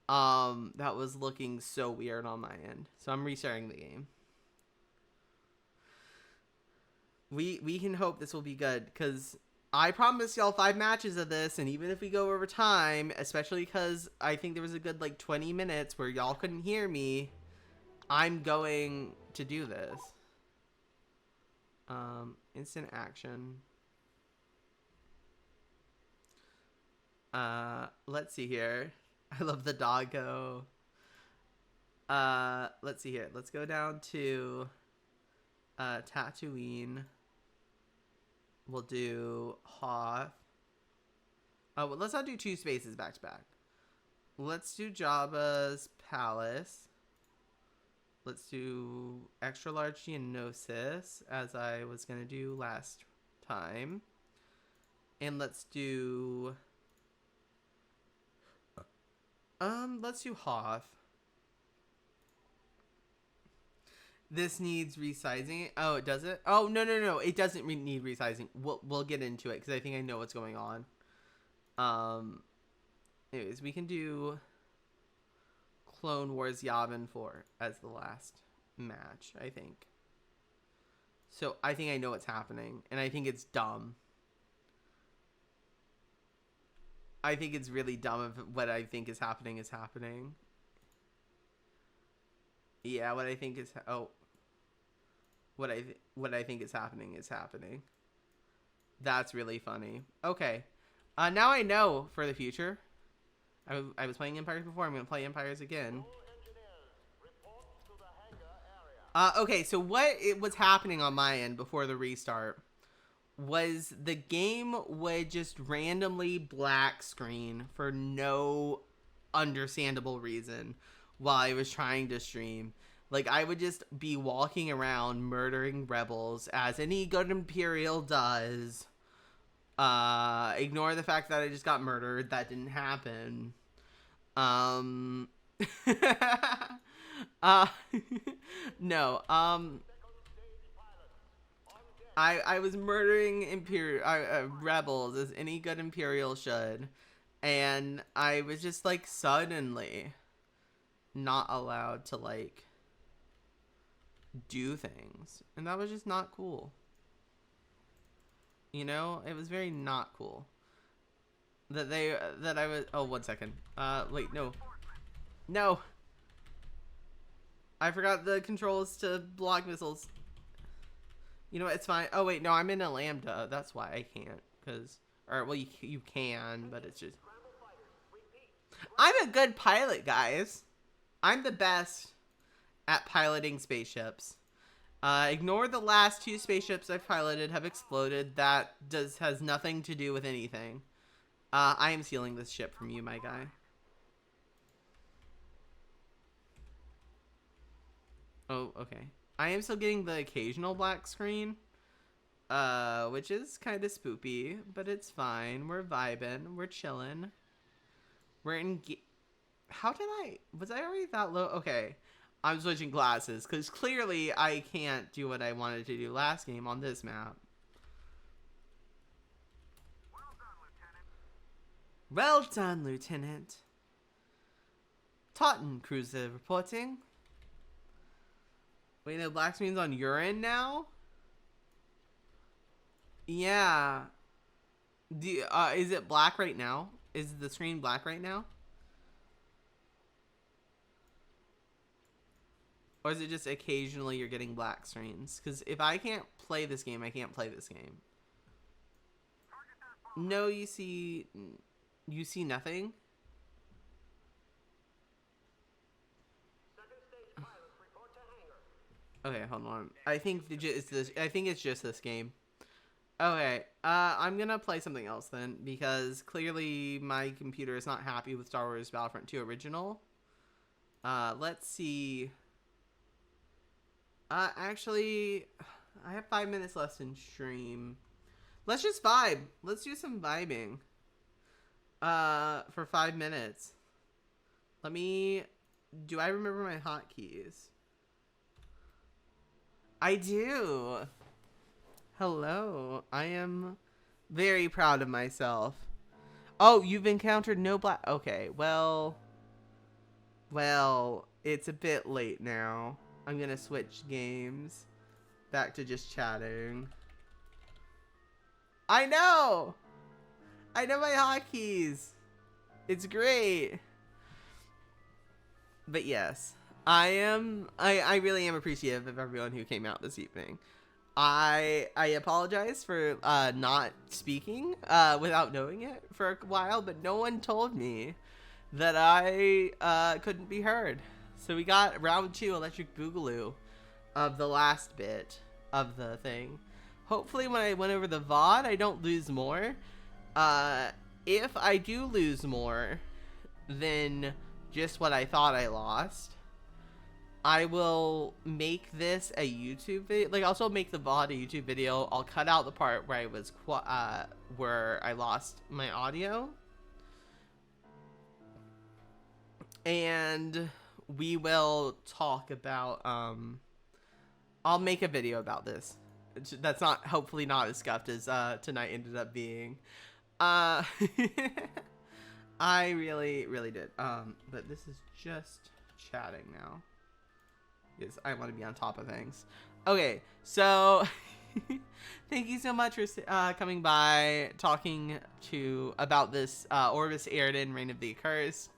That was looking so weird on my end. So I'm restarting the game. We can hope this will be good. Because I promised y'all 5 matches of this. And even if we go over time, especially because I think there was a good like 20 minutes where y'all couldn't hear me, I'm going to do this. Instant action. Let's see here. I love the doggo. Let's see here. Let's go down to Tatooine. We'll do Hoth. Oh, well, let's not do 2 spaces back to back. Let's do Jabba's palace. Let's do extra large Geonosis, as I was gonna do last time. And let's do Hoth. This needs resizing. Oh, it doesn't? Oh, no. It doesn't need resizing. We'll get into it because I think I know what's going on. Anyways, we can do Clone Wars Yavin 4 as the last match, I think. So I think I know what's happening, and I think it's dumb. I think it's really dumb if what I think is happening is happening. Yeah, what I think is what I think is happening is happening. That's really funny. Okay, now I know for the future. I was playing Empires before. I'm gonna play Empires again. Okay, so what was happening on my end before the restart was the game would just randomly black screen for no understandable reason while I was trying to stream. Like, I would just be walking around murdering rebels, as any good Imperial does. Ignore the fact that I just got murdered. That didn't happen. No, I was murdering rebels, as any good Imperial should. And I was just, like, suddenly not allowed to, like, do things, and that was just not cool. You know, it was very not cool that I was. Oh, 1 second. Wait, no, I forgot the controls to block missiles. You know what, it's fine. Oh wait, no, I'm in a Lambda, that's why I can't. Well, you can, but it's just, I'm a good pilot, guys. I'm the best at piloting spaceships. Ignore the last 2 spaceships I've piloted have exploded. That has nothing to do with anything. I am stealing this ship from you, my guy. Oh, okay. I am still getting the occasional black screen, which is kind of spoopy, but it's fine. We're vibing. We're chilling. We're in. Was I already that low? Okay. I'm switching glasses, because clearly I can't do what I wanted to do last game on this map. Well done, Lieutenant. Totten cruiser reporting. Wait, no, black screen's on your end now? Yeah. Is it black right now? Is the screen black right now? Or is it just occasionally you're getting black screens? Because if I can't play this game, I can't play this game. No, you see nothing? Okay, hold on. I think it's just this game. Okay, I'm gonna play something else then, because clearly my computer is not happy with Star Wars Battlefront 2 Original. Let's see. Actually, I have 5 minutes left in stream. Let's just vibe. Let's do some vibing. For 5 minutes. Do I remember my hotkeys? I do. Hello. I am very proud of myself. Oh, you've encountered no black. Okay, well, it's a bit late now. I'm gonna switch games back to just chatting. I know my hotkeys. It's great. But yes, I really am appreciative of everyone who came out this evening. I apologize for not speaking without knowing it for a while, but no one told me that I couldn't be heard. So we got round 2 Electric Boogaloo of the last bit of the thing. Hopefully when I went over the VOD, I don't lose more. If I do lose more than just what I thought I lost, I will make this a YouTube video. Like, also make the VOD a YouTube video. I'll cut out the part where I was where I lost my audio, and we will talk about. I'll make a video about this. That's not, hopefully not as scuffed as tonight ended up being. I really did. But this is just chatting now. Because I want to be on top of things. Okay, so thank you so much for coming by, talking about this Orbis Aerden, Reign of the Accursed.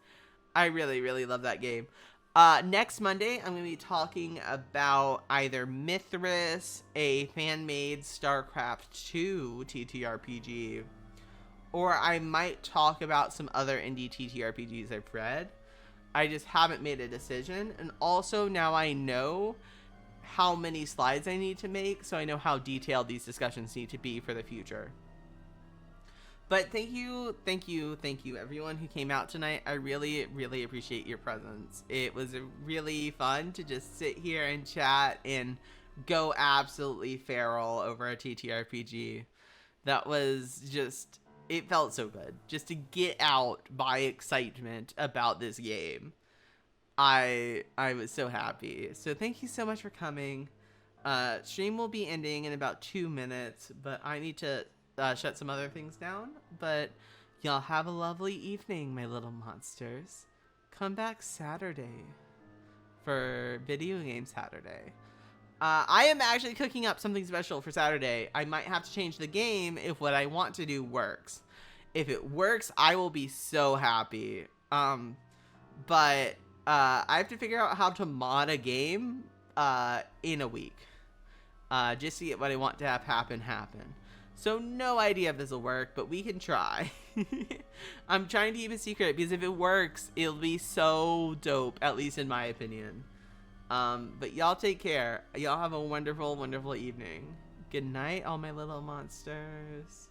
I really love that game. Next Monday, I'm going to be talking about either Mithras, a fan-made StarCraft 2 TTRPG, or I might talk about some other indie TTRPGs I've read. I just haven't made a decision. And also now I know how many slides I need to make, so I know how detailed these discussions need to be for the future. But thank you everyone who came out tonight. I really appreciate your presence. It was really fun to just sit here and chat and go absolutely feral over a TTRPG. That was just, it felt so good just to get out by excitement about this game. I was so happy. So thank you so much for coming. Stream will be ending in about 2 minutes, but I need to shut some other things down. But y'all have a lovely evening, my little monsters. Come back Saturday for Video Game Saturday. I am actually cooking up something special for Saturday. I might have to change the game if what I want to do works. If it works, I will be so happy. But I have to figure out how to mod a game in a week. Just to get what I want to have happen. So no idea if this will work, but we can try. I'm trying to keep it secret because if it works, it'll be so dope, at least in my opinion. But y'all take care. Y'all have a wonderful evening. Good night, all my little monsters.